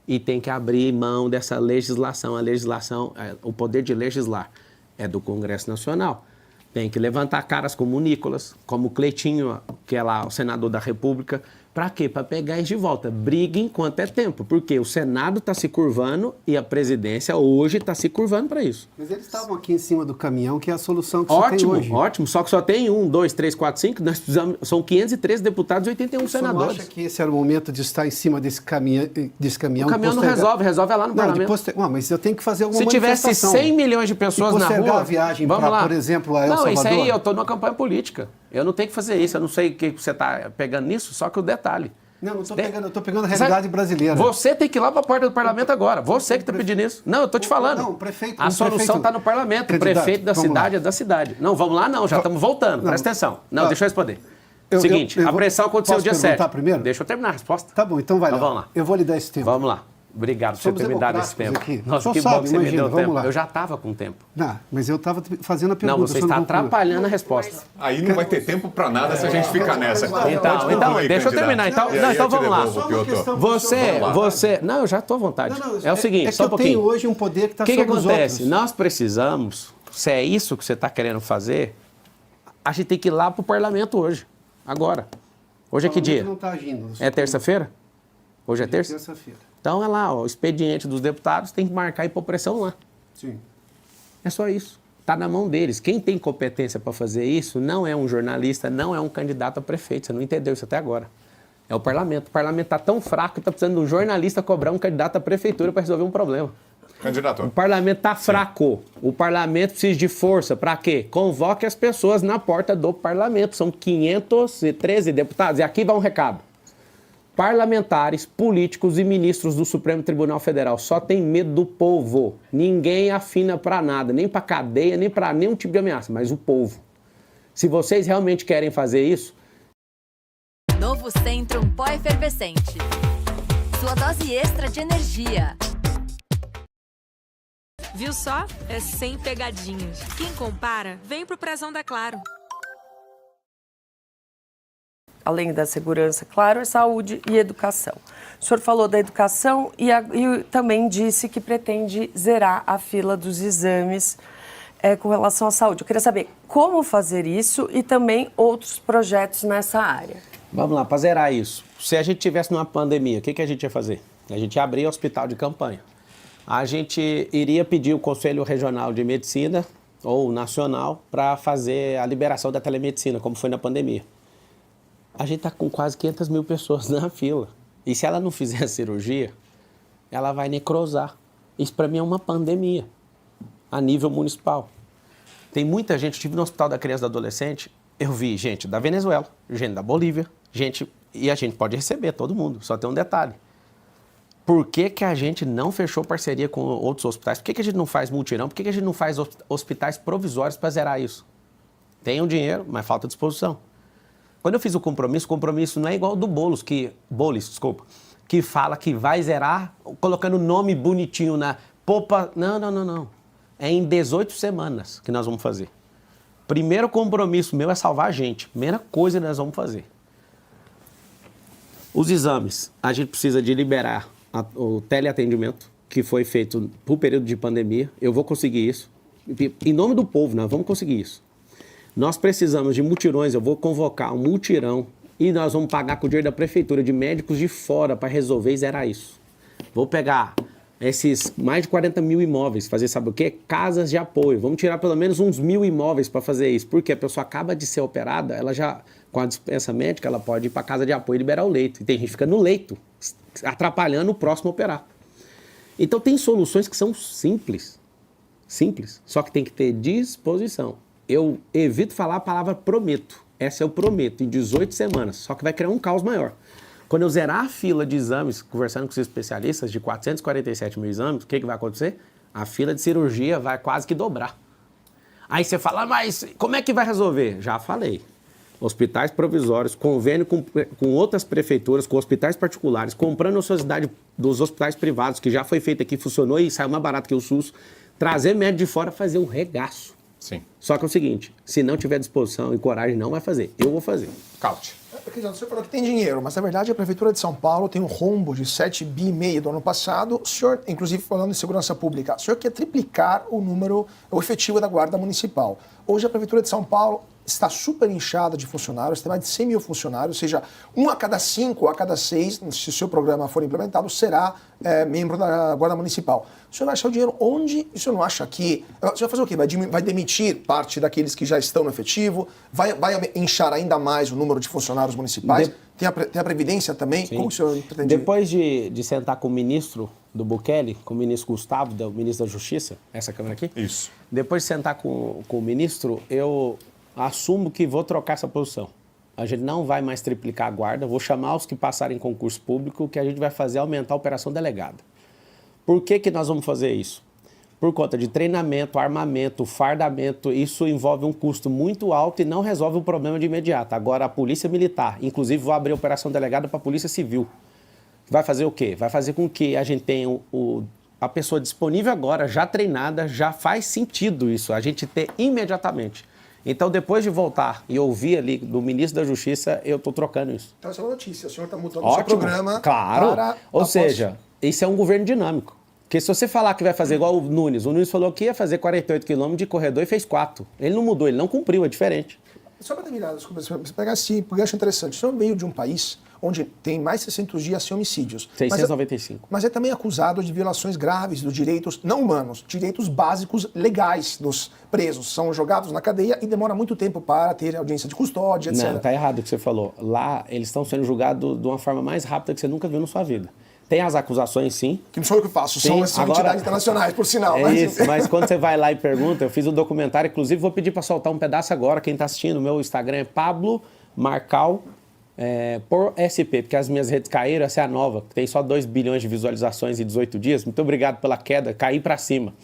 E tem que abrir mão dessa legislação. A legislação, o poder de legislar é do Congresso Nacional. Tem que levantar caras como o Nicolas, como o Cleitinho, que é lá o senador da República, Para quê? Para pegar isso de volta. Briga enquanto é tempo. Porque o Senado está se curvando e a presidência hoje está se curvando para isso. Mas eles estavam aqui em cima do caminhão, que é a solução que você tem hoje. Ótimo. Só que só tem 1, 2, 3, 4, 5. Nós precisamos, são 513 deputados e 81 senadores. Você não acha que esse era o momento de estar em cima desse caminhão? O caminhão não resolve lá no parlamento. Mas eu tenho que fazer alguma Se tivesse 100 milhões de pessoas na rua... a viagem para, por exemplo, a El Salvador? Não, isso aí eu estou numa campanha política. Eu não tenho que fazer isso. Eu não sei o que você está pegando nisso, só que o detalhe... Não estou pegando a realidade brasileira. Você tem que ir lá para a porta do parlamento agora. Você que está pedindo isso. Não, eu estou te falando. Não, o prefeito... A solução está no parlamento. O prefeito da cidade é da cidade. Não, vamos lá não, já estamos voltando. Presta atenção. Não, deixa eu responder. Seguinte, a pressão aconteceu dia 7. Primeiro? Deixa eu terminar a resposta. Tá bom, então vai lá. Vamos lá. Eu vou lhe dar esse tempo. Vamos lá. Obrigado por você ter me dado esse tempo. Aqui. Nossa, que bom que você me deu tempo. Eu já estava com tempo. Não, mas eu estava fazendo a pergunta. Não, você está atrapalhando a resposta. Aí não vai ter tempo para nada se a gente ficar nessa. Então, deixa eu terminar. Então vamos lá. Você... Não, eu já estou à vontade. É o seguinte, só um pouquinho. Eu tenho hoje um poder que está sobre os outros. O que acontece? Nós precisamos, se é isso que você está querendo fazer, a gente tem que ir lá para o parlamento hoje, agora. Hoje é que dia? Não está agindo. É terça-feira? Hoje é terça? Terça-feira. Então é lá, o expediente dos deputados tem que marcar e pôr pressão lá. Sim. É só isso. Está na mão deles. Quem tem competência para fazer isso não é um jornalista, não é um candidato a prefeito. Você não entendeu isso até agora. É o parlamento. O parlamento está tão fraco que está precisando de um jornalista cobrar um candidato à prefeitura para resolver um problema. Candidato. O parlamento está fraco. O parlamento precisa de força. Para quê? Convoque as pessoas na porta do parlamento. São 513 deputados. E aqui vai um recado. Parlamentares, políticos e ministros do Supremo Tribunal Federal só tem medo do povo. Ninguém afina para nada, nem para cadeia, nem para nenhum tipo de ameaça, mas o povo. Se vocês realmente querem fazer isso... Novo Centrum Pó Efervescente. Sua dose extra de energia. Viu só? É sem pegadinhas. Quem compara, vem pro Prezão da Claro. Além da segurança, claro, é saúde e educação. O senhor falou da educação e também disse que pretende zerar a fila dos exames com relação à saúde. Eu queria saber como fazer isso e também outros projetos nessa área. Vamos lá, para zerar isso. Se a gente tivesse numa pandemia, o que a gente ia fazer? A gente ia abrir hospital de campanha. A gente iria pedir o Conselho Regional de Medicina ou Nacional para fazer a liberação da telemedicina, como foi na pandemia. A gente está com quase 500 mil pessoas na fila. E se ela não fizer a cirurgia, ela vai necrosar. Isso para mim é uma pandemia a nível municipal. Tem muita gente, eu estive no Hospital da Criança e do Adolescente, eu vi gente da Venezuela, gente da Bolívia, e a gente pode receber todo mundo, só tem um detalhe. Por que a gente não fechou parceria com outros hospitais? Por que a gente não faz mutirão? Por que a gente não faz hospitais provisórios para zerar isso? Tem o dinheiro, mas falta disposição. Quando eu fiz o compromisso não é igual ao do Boulos, que fala que vai zerar colocando nome bonitinho na popa. Não. É em 18 semanas que nós vamos fazer. Primeiro compromisso meu é salvar a gente. Primeira coisa que nós vamos fazer. Os exames, a gente precisa de liberar o teleatendimento, que foi feito por período de pandemia. Eu vou conseguir isso. Em nome do povo, nós vamos conseguir isso. Nós precisamos de mutirões, eu vou convocar um mutirão e nós vamos pagar com o dinheiro da prefeitura de médicos de fora para resolver e zerar isso. Vou pegar esses mais de 40 mil imóveis, fazer sabe o quê? Casas de apoio. Vamos tirar pelo menos uns 1.000 imóveis para fazer isso. Porque a pessoa acaba de ser operada, ela já, com a dispensa médica, ela pode ir para a casa de apoio e liberar o leito. E tem gente que fica no leito, atrapalhando o próximo a operar. Então tem soluções que são simples, só que tem que ter disposição. Eu evito falar a palavra prometo. Essa eu prometo, em 18 semanas. Só que vai criar um caos maior. Quando eu zerar a fila de exames, conversando com os especialistas, de 447 mil exames, o que vai acontecer? A fila de cirurgia vai quase que dobrar. Aí você fala, mas como é que vai resolver? Já falei. Hospitais provisórios, convênio com outras prefeituras, com hospitais particulares, comprando a sociedade dos hospitais privados, que já foi feito aqui, funcionou e saiu mais barato que o SUS, trazer médico de fora, fazer um regaço. Sim. Só que é o seguinte, se não tiver disposição e coragem, não vai fazer. Eu vou fazer. Caute. Você falou que tem dinheiro, mas na verdade a Prefeitura de São Paulo tem um rombo de 7,5 bi do ano passado. O senhor, inclusive falando em segurança pública, o senhor quer triplicar o efetivo da Guarda Municipal. Hoje a Prefeitura de São Paulo está super inchada de funcionários, tem mais de 100 mil funcionários, ou seja, 1 a cada 5, a cada 6, se o seu programa for implementado, será membro da Guarda Municipal. O senhor vai achar o dinheiro onde? O senhor não acha que... O senhor vai fazer o quê? Vai demitir parte daqueles que já estão no efetivo? Vai inchar ainda mais o número de funcionários municipais? Tem a Previdência também? Sim. Como o senhor pretende? Depois de sentar com o ministro do Bukele, com o ministro Gustavo, o ministro da Justiça, essa câmera aqui? Isso. Depois de sentar com o ministro, eu assumo que vou trocar essa posição. A gente não vai mais triplicar a guarda, vou chamar os que passarem em concurso público, que a gente vai fazer aumentar a operação delegada. Por que nós vamos fazer isso? Por conta de treinamento, armamento, fardamento, isso envolve um custo muito alto e não resolve o problema de imediato. Agora, a Polícia Militar, inclusive vou abrir a operação delegada para a Polícia Civil. Vai fazer o quê? Vai fazer com que a gente tenha a pessoa disponível agora, já treinada, já faz sentido isso, a gente ter imediatamente. Então, depois de voltar e ouvir ali do ministro da Justiça, eu estou trocando isso. Então, essa é uma notícia. O senhor está mudando o seu programa. Claro. Para Ou seja, isso é um governo dinâmico. Porque se você falar que vai fazer igual o Nunes falou que ia fazer 48 quilômetros de corredor e fez 4. Ele não mudou, ele não cumpriu, é diferente. Só para terminar, desculpa, se pegar assim, porque eu acho interessante. O senhor veio de um país onde tem mais de 600 dias sem homicídios. 695. Mas é também acusado de violações graves dos direitos não humanos, direitos básicos legais dos presos. São jogados na cadeia e demora muito tempo para ter audiência de custódia, etc. Não, tá errado o que você falou. Lá, eles estão sendo julgados de uma forma mais rápida que você nunca viu na sua vida. Tem as acusações, sim. Que não sou eu que faço, são entidades internacionais, por sinal. Mas quando você vai lá e pergunta, eu fiz um documentário, inclusive vou pedir para soltar um pedaço agora, quem está assistindo, meu Instagram é Pablo Marcal por SP, porque as minhas redes caíram, essa é a nova, que tem só 2 bilhões de visualizações em 18 dias. Muito obrigado pela queda, caí para cima.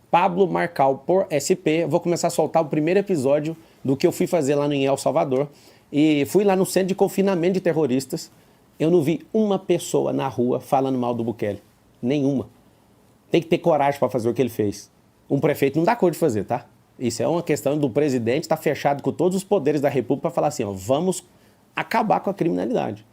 Pablo Marcal por SP, vou começar a soltar o primeiro episódio do que eu fui fazer lá em El Salvador. E fui lá no centro de confinamento de terroristas. Eu não vi uma pessoa na rua falando mal do Bukele. Nenhuma. Tem que ter coragem para fazer o que ele fez. Um prefeito não dá cor de fazer, tá? Isso é uma questão do presidente estar fechado com todos os poderes da República para falar assim, ó, vamos acabar com a criminalidade.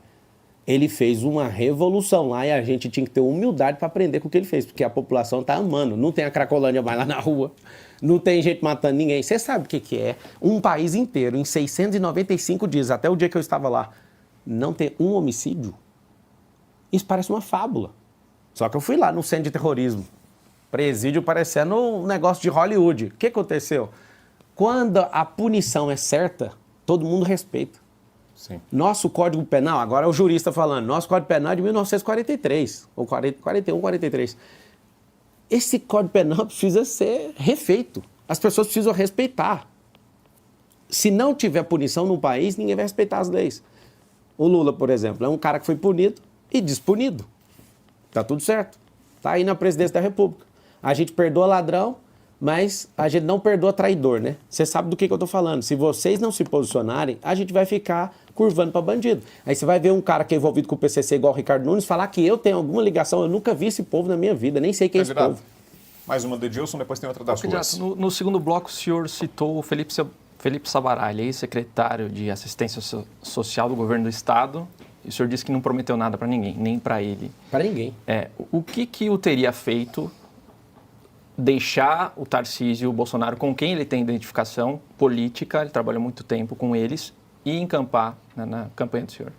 Ele fez uma revolução lá e a gente tinha que ter humildade para aprender com o que ele fez, porque a população está amando. Não tem a Cracolândia mais lá na rua, não tem gente matando ninguém. Você sabe o que é um país inteiro, em 695 dias, até o dia que eu estava lá, não ter um homicídio? Isso parece uma fábula. Só que eu fui lá no centro de terrorismo. Presídio parecendo um negócio de Hollywood. O que aconteceu? Quando a punição é certa, todo mundo respeita. Sim. Nosso Código Penal, agora é o jurista falando, nosso Código Penal é de 1943, ou 41, 43. Esse Código Penal precisa ser refeito. As pessoas precisam respeitar. Se não tiver punição no país, ninguém vai respeitar as leis. O Lula, por exemplo, é um cara que foi punido e despunido. Tá tudo certo. Tá aí na presidência da República. A gente perdoa ladrão, mas a gente não perdoa traidor, né? Você sabe do que eu tô falando. Se vocês não se posicionarem, a gente vai ficar curvando para bandido. Aí você vai ver um cara que é envolvido com o PCC igual o Ricardo Nunes falar que eu tenho alguma ligação. Eu nunca vi esse povo na minha vida, nem sei quem é esse povo. Mais uma do Edilson, depois tem outra das ruas. No segundo bloco, o senhor citou o Felipe Sabará, ele é ex-secretário de Assistência Social do Governo do Estado. E o senhor disse que não prometeu nada para ninguém, nem para ele. Para ninguém. O que o teria feito deixar o Tarcísio e o Bolsonaro, com quem ele tem identificação política, ele trabalha muito tempo com eles, e encampar na campanha do senhor?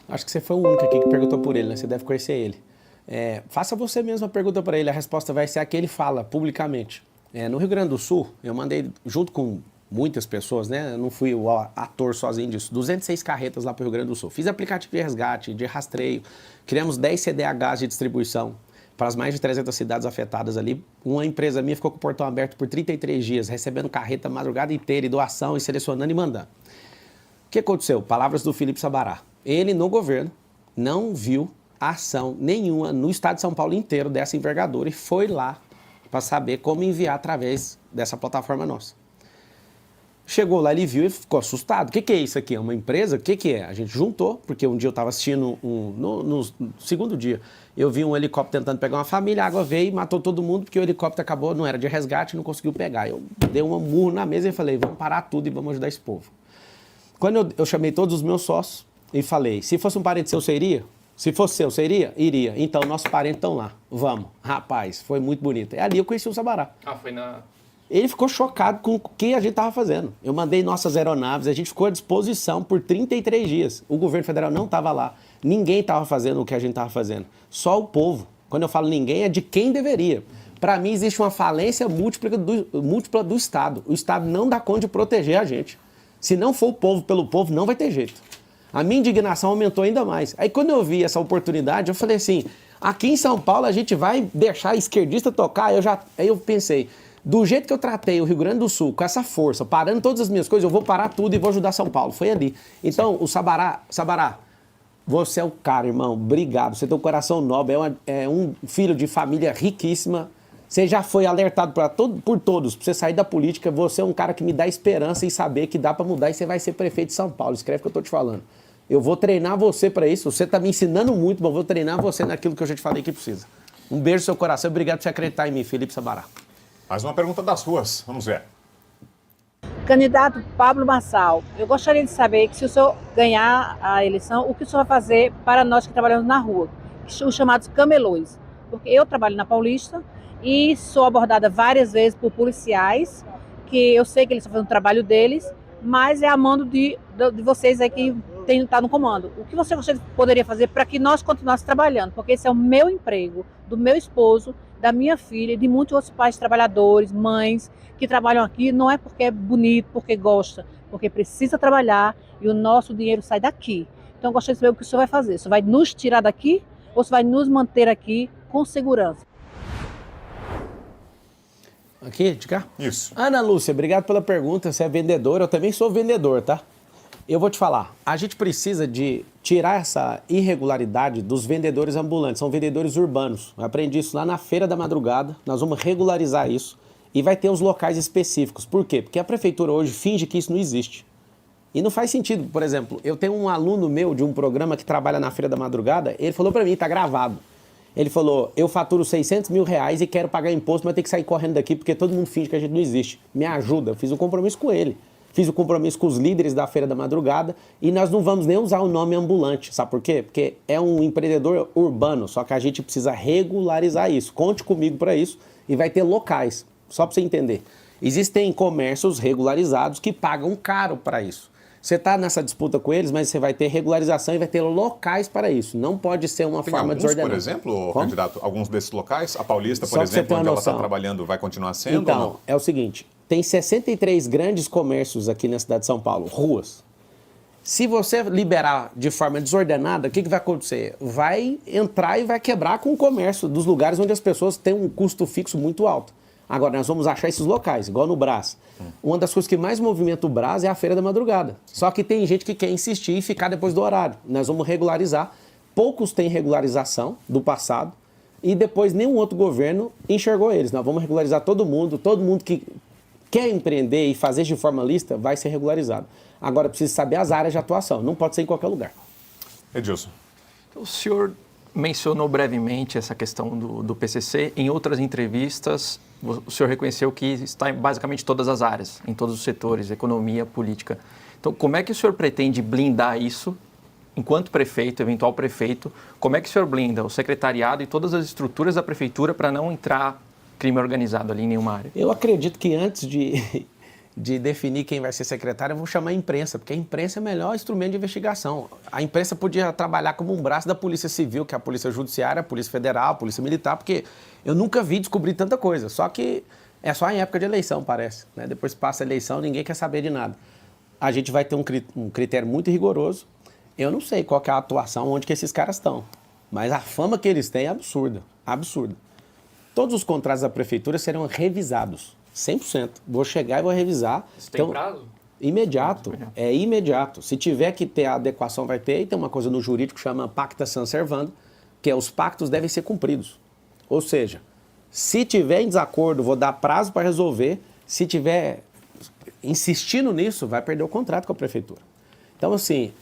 Acho que você foi o único aqui que perguntou por ele, né? Você deve conhecer ele. Faça você mesmo a pergunta para ele, a resposta vai ser a que ele fala publicamente. No Rio Grande do Sul, eu mandei, junto com muitas pessoas, né? Eu não fui o ator sozinho disso, 206 carretas lá para o Rio Grande do Sul. Fiz aplicativo de resgate, de rastreio, criamos 10 CDHs de distribuição para as mais de 300 cidades afetadas ali. Uma empresa minha ficou com o portão aberto por 33 dias, recebendo carreta a madrugada inteira e doação, e selecionando e mandando. O que aconteceu? Palavras do Felipe Sabará. Ele, no governo, não viu ação nenhuma no estado de São Paulo inteiro dessa envergadura e foi lá para saber como enviar através dessa plataforma nossa. Chegou lá, ele viu e ficou assustado. O que é isso aqui? É uma empresa? O que é? A gente juntou, porque um dia eu estava assistindo, no segundo dia, eu vi um helicóptero tentando pegar uma família, a água veio e matou todo mundo, porque o helicóptero acabou, não era de resgate, não conseguiu pegar. Eu dei um murro na mesa e falei, vamos parar tudo e vamos ajudar esse povo. Quando eu chamei todos os meus sócios e falei, se fosse um parente seu, você iria? Se fosse seu, você iria? Iria. Então, nossos parentes estão lá. Vamos. Rapaz, foi muito bonito. É ali eu conheci o Sabará. Foi na... Ele ficou chocado com o que a gente estava fazendo. Eu mandei nossas aeronaves, a gente ficou à disposição por 33 dias. O governo federal não estava lá. Ninguém estava fazendo o que a gente estava fazendo. Só o povo. Quando eu falo ninguém, é de quem deveria. Para mim, existe uma falência múltipla do Estado. O Estado não dá conta de proteger a gente. Se não for o povo pelo povo, não vai ter jeito. A minha indignação aumentou ainda mais. Aí, quando eu vi essa oportunidade, eu falei assim, aqui em São Paulo a gente vai deixar a esquerdista tocar? Aí eu pensei, do jeito que eu tratei o Rio Grande do Sul, com essa força, parando todas as minhas coisas, eu vou parar tudo e vou ajudar São Paulo. Foi ali. Então, o Sabará, você é o cara, irmão. Obrigado. Você tem um coração nobre, é um filho de família riquíssima. Você já foi alertado por todos, pra você sair da política. Você é um cara que me dá esperança e saber que dá pra mudar e você vai ser prefeito de São Paulo. Escreve o que eu tô te falando. Eu vou treinar você pra isso. Você tá me ensinando muito, mas eu vou treinar você naquilo que eu já te falei que precisa. Um beijo no seu coração. Obrigado por você acreditar em mim, Felipe Sabará. Mais uma pergunta das ruas. Vamos ver. Candidato Pablo Marçal, eu gostaria de saber que se o senhor ganhar a eleição, o que o senhor vai fazer para nós que trabalhamos na rua, os chamados camelôs. Porque eu trabalho na Paulista e sou abordada várias vezes por policiais, que eu sei que eles estão fazendo o trabalho deles, mas é a mando de vocês aí que está no comando. O que você poderia fazer para que nós continuássemos trabalhando? Porque esse é o meu emprego, do meu esposo, da minha filha e de muitos outros pais trabalhadores, mães que trabalham aqui, não é porque é bonito, porque gosta, porque precisa trabalhar e o nosso dinheiro sai daqui. Então eu gostaria de saber o que o senhor vai fazer. O senhor vai nos tirar daqui ou o senhor vai nos manter aqui com segurança? Aqui, de cá? Isso. Ana Lúcia, obrigado pela pergunta. Você é vendedora, eu também sou vendedor, tá? Eu vou te falar, a gente precisa de tirar essa irregularidade dos vendedores ambulantes, são vendedores urbanos. Eu aprendi isso lá na Feira da Madrugada, nós vamos regularizar isso e vai ter uns locais específicos. Por quê? Porque a prefeitura hoje finge que isso não existe. E não faz sentido, por exemplo, eu tenho um aluno meu de um programa que trabalha na Feira da Madrugada, ele falou pra mim, tá gravado. Ele falou, eu faturo 600 mil reais e quero pagar imposto, mas ter que sair correndo daqui porque todo mundo finge que a gente não existe. Me ajuda, eu fiz um compromisso com ele. Fiz o compromisso com os líderes da Feira da Madrugada e nós não vamos nem usar o nome ambulante. Sabe por quê? Porque é um empreendedor urbano, só que a gente precisa regularizar isso. Conte comigo para isso e vai ter locais, só para você entender. Existem comércios regularizados que pagam caro para isso. Você está nessa disputa com eles, mas você vai ter regularização e vai ter locais para isso. Não pode ser uma forma desordenada. Por exemplo, candidato, alguns desses locais, a Paulista, por Só exemplo, onde ela está trabalhando, vai continuar sendo? Então, ou não? é o seguinte, tem 63 grandes comércios aqui na cidade de São Paulo, ruas. Se você liberar de forma desordenada, o que vai acontecer? Vai entrar e vai quebrar com o comércio dos lugares onde as pessoas têm um custo fixo muito alto. Agora, nós vamos achar esses locais, igual no Brás. Uma das coisas que mais movimenta o Brás é a Feira da Madrugada. Só que tem gente que quer insistir e ficar depois do horário. Nós vamos regularizar. Poucos têm regularização do passado e depois nenhum outro governo enxergou eles. Nós vamos regularizar todo mundo que quer empreender e fazer de forma lícita vai ser regularizado. Agora, precisa saber as áreas de atuação. Não pode ser em qualquer lugar. Edilson. O senhor mencionou brevemente essa questão do PCC. Em outras entrevistas, o senhor reconheceu que está em basicamente todas as áreas, em todos os setores, economia, política. Então, como é que o senhor pretende blindar isso, enquanto prefeito, eventual prefeito? Como é que o senhor blinda o secretariado e todas as estruturas da prefeitura para não entrar crime organizado ali em nenhuma área? Eu acredito que antes de definir quem vai ser secretário, eu vou chamar a imprensa, porque a imprensa é o melhor instrumento de investigação. A imprensa podia trabalhar como um braço da Polícia Civil, que é a Polícia Judiciária, a Polícia Federal, a Polícia Militar, porque eu nunca vi descobrir tanta coisa. Só que é só em época de eleição, parece. Né? Depois passa a eleição, ninguém quer saber de nada. A gente vai ter um critério muito rigoroso. Eu não sei qual que é a atuação, onde que esses caras estão. Mas a fama que eles têm é absurda, absurda. Todos os contratos da prefeitura serão revisados. 100%. Vou chegar e vou revisar. Você tem prazo? Imediato. É imediato. Se tiver que ter a adequação, vai ter. E tem uma coisa no jurídico que chama pacta sunt servanda, que é os pactos devem ser cumpridos. Ou seja, se tiver em desacordo, vou dar prazo para resolver. Se tiver insistindo nisso, vai perder o contrato com a prefeitura. Então, assim,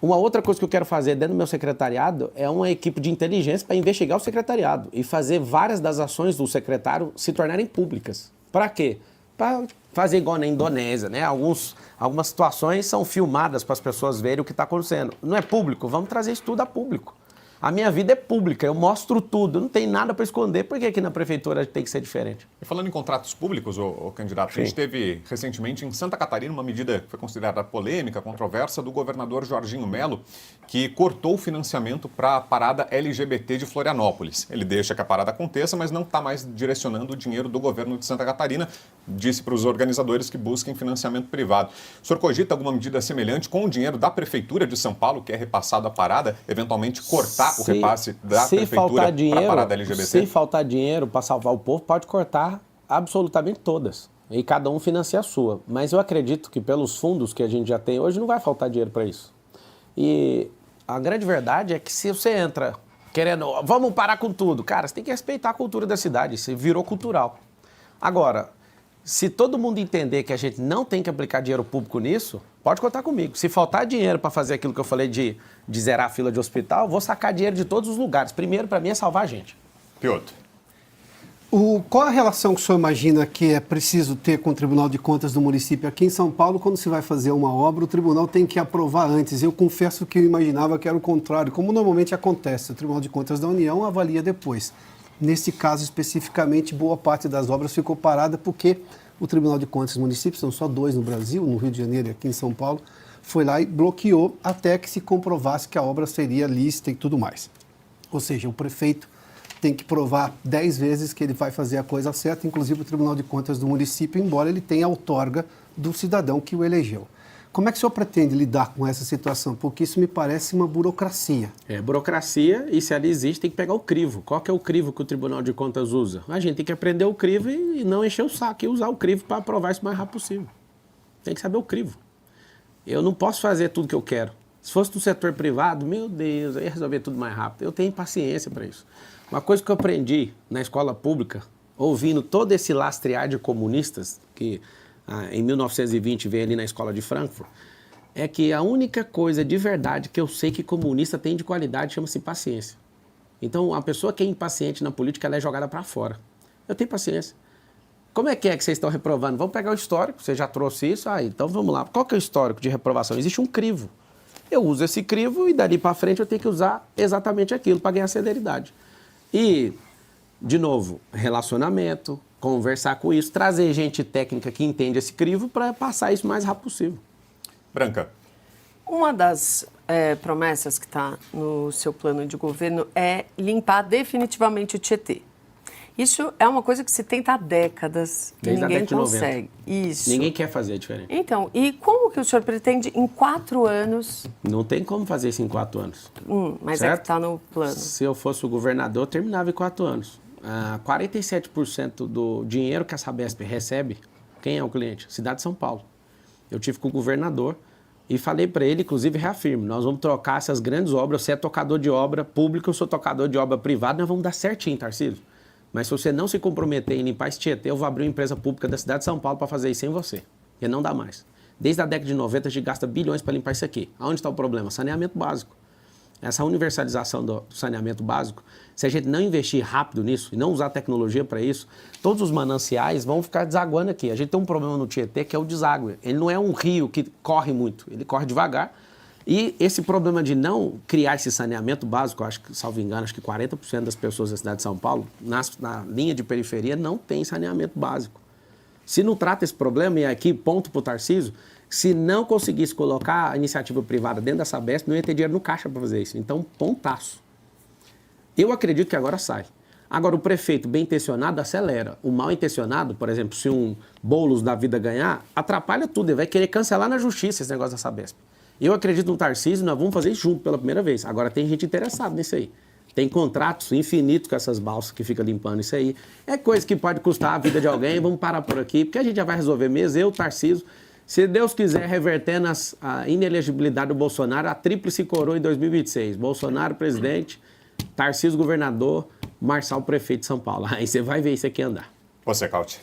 uma outra coisa que eu quero fazer dentro do meu secretariado é uma equipe de inteligência para investigar o secretariado e fazer várias das ações do secretário se tornarem públicas. Para quê? Para fazer igual na Indonésia, né? Algumas situações são filmadas para as pessoas verem o que está acontecendo. Não é público? Vamos trazer isso tudo a público. A minha vida é pública, eu mostro tudo, não tem nada para esconder. Por que aqui na prefeitura tem que ser diferente? E falando em contratos públicos, o candidato, Sim. a gente teve recentemente em Santa Catarina uma medida que foi considerada polêmica, controversa, do governador Jorginho Melo, que cortou o financiamento para a parada LGBT de Florianópolis. Ele deixa que a parada aconteça, mas não está mais direcionando o dinheiro do governo de Santa Catarina. Disse para os organizadores que busquem financiamento privado. O senhor cogita alguma medida semelhante com o dinheiro da Prefeitura de São Paulo, que é repassado à parada, eventualmente cortar o repasse da Prefeitura para a parada LGBT? Se faltar dinheiro para salvar o povo, pode cortar absolutamente todas. E cada um financia a sua. Mas eu acredito que pelos fundos que a gente já tem hoje, não vai faltar dinheiro para isso. E a grande verdade é que se você entra querendo, vamos parar com tudo, cara, você tem que respeitar a cultura da cidade, isso virou cultural. Agora, se todo mundo entender que a gente não tem que aplicar dinheiro público nisso, pode contar comigo. Se faltar dinheiro para fazer aquilo que eu falei de zerar a fila de hospital, vou sacar dinheiro de todos os lugares. Primeiro, para mim, é salvar a gente. Piotr. Qual a relação que o senhor imagina que é preciso ter com o Tribunal de Contas do município? Aqui em São Paulo, quando se vai fazer uma obra, o tribunal tem que aprovar antes. Eu confesso que eu imaginava que era o contrário, como normalmente acontece. O Tribunal de Contas da União avalia depois. Neste caso, especificamente, boa parte das obras ficou parada porque o Tribunal de Contas do município, são só 2 no Brasil, no Rio de Janeiro e aqui em São Paulo, foi lá e bloqueou até que se comprovasse que a obra seria lícita e tudo mais. Ou seja, o prefeito tem que provar 10 vezes que ele vai fazer a coisa certa, inclusive o Tribunal de Contas do município, embora ele tenha a outorga do cidadão que o elegeu. Como é que o senhor pretende lidar com essa situação? Porque isso me parece uma burocracia. É burocracia e se ela existe, tem que pegar o crivo. Qual que é o crivo que o Tribunal de Contas usa? A gente tem que aprender o crivo e não encher o saco e usar o crivo para aprovar isso o mais rápido possível. Tem que saber o crivo. Eu não posso fazer tudo que eu quero. Se fosse no setor privado, meu Deus, eu ia resolver tudo mais rápido. Eu tenho paciência para isso. Uma coisa que eu aprendi na escola pública, ouvindo todo esse lastrear de comunistas, que em 1920 veio ali na escola de Frankfurt, é que a única coisa de verdade que eu sei que comunista tem de qualidade chama-se paciência. Então, a pessoa que é impaciente na política, ela é jogada para fora. Eu tenho paciência. Como é que vocês estão reprovando? Vamos pegar o histórico, você já trouxe isso? Então vamos lá. Qual que é o histórico de reprovação? Existe um crivo. Eu uso esse crivo e dali para frente eu tenho que usar exatamente aquilo para ganhar celeridade. E, de novo, relacionamento, conversar com isso, trazer gente técnica que entende esse crivo para passar isso o mais rápido possível. Branca. Uma das promessas que está no seu plano de governo é limpar definitivamente o Tietê. Isso é uma coisa que se tenta há décadas e ninguém consegue. Isso. Ninguém quer fazer diferente. Então, e como que o senhor pretende em 4 anos? Não tem como fazer isso em 4 anos. Mas certo? É que está no plano. Se eu fosse o governador, eu terminava em 4 anos. 47% do dinheiro que a Sabesp recebe, quem é o cliente? Cidade de São Paulo. Eu tive com o governador e falei para ele, inclusive reafirmo, nós vamos trocar essas grandes obras, você é tocador de obra pública, eu sou tocador de obra privada, nós vamos dar certinho, Tarcísio. Mas se você não se comprometer em limpar esse Tietê, eu vou abrir uma empresa pública da cidade de São Paulo para fazer isso sem você. Porque não dá mais. Desde a década de 90, a gente gasta bilhões para limpar isso aqui. Aonde está o problema? Saneamento básico. Essa universalização do saneamento básico, se a gente não investir rápido nisso e não usar tecnologia para isso, todos os mananciais vão ficar desaguando aqui. A gente tem um problema no Tietê que é o deságue. Ele não é um rio que corre muito, ele corre devagar. E esse problema de não criar esse saneamento básico, acho que, salvo engano, acho que 40% das pessoas da cidade de São Paulo, na linha de periferia, não tem saneamento básico. Se não trata esse problema, e aqui ponto para o Tarcísio, se não conseguisse colocar a iniciativa privada dentro da Sabesp, não ia ter dinheiro no caixa para fazer isso. Então, pontaço. Eu acredito que agora sai. Agora, o prefeito bem intencionado acelera. O mal intencionado, por exemplo, se um Boulos da vida ganhar, atrapalha tudo. Ele vai querer cancelar na justiça esse negócio da Sabesp. Eu acredito no Tarcísio, nós vamos fazer isso junto pela primeira vez. Agora tem gente interessada nisso aí. Tem contratos infinitos com essas balsas que ficam limpando isso aí. É coisa que pode custar a vida de alguém. Vamos parar por aqui, porque a gente já vai resolver mesmo. Eu, Tarcísio, se Deus quiser, revertendo a inelegibilidade do Bolsonaro, a tríplice coroa em 2026. Bolsonaro, presidente, Tarcísio, governador, Marçal, prefeito de São Paulo. Aí você vai ver isso aqui andar. Você, Cauti.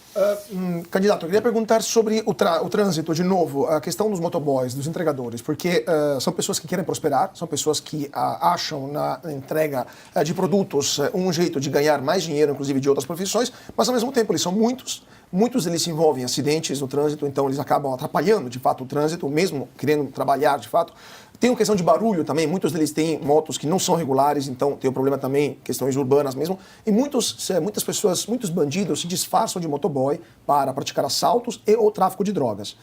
Candidato, eu queria perguntar sobre o trânsito, de novo, a questão dos motoboys, dos entregadores, porque são pessoas que querem prosperar, são pessoas que acham na entrega de produtos um jeito de ganhar mais dinheiro, inclusive de outras profissões, mas ao mesmo tempo eles são muitos, Muitos deles se envolvem em acidentes no trânsito, então eles acabam atrapalhando, de fato, o trânsito, mesmo querendo trabalhar, de fato. Tem uma questão de barulho também, muitos deles têm motos que não são regulares, então tem um problema também, questões urbanas mesmo. E muitas pessoas, muitos bandidos se disfarçam de motoboy para praticar assaltos e ou tráfico de drogas.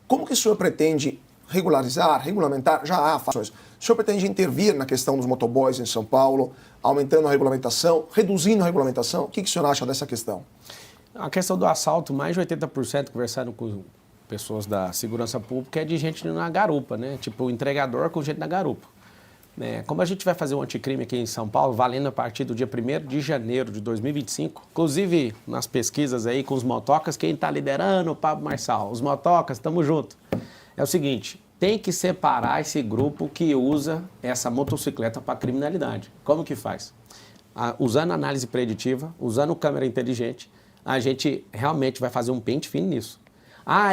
Como que o senhor pretende regularizar, regulamentar? Já há ações. O senhor pretende intervir na questão dos motoboys em São Paulo, aumentando a regulamentação, reduzindo a regulamentação? O que o senhor acha dessa questão? A questão do assalto, mais de 80% conversando com pessoas da segurança pública é de gente na garupa, né? Tipo, o entregador com gente na garupa. Como a gente vai fazer um anticrime aqui em São Paulo, valendo a partir do dia 1º de janeiro de 2025, inclusive nas pesquisas aí com os motocas, quem está liderando? O Pablo Marçal. Os motocas, estamos juntos. É o seguinte, tem que separar esse grupo que usa essa motocicleta para criminalidade. Como que faz? Usando análise preditiva, usando câmera inteligente, a gente realmente vai fazer um pente fino nisso.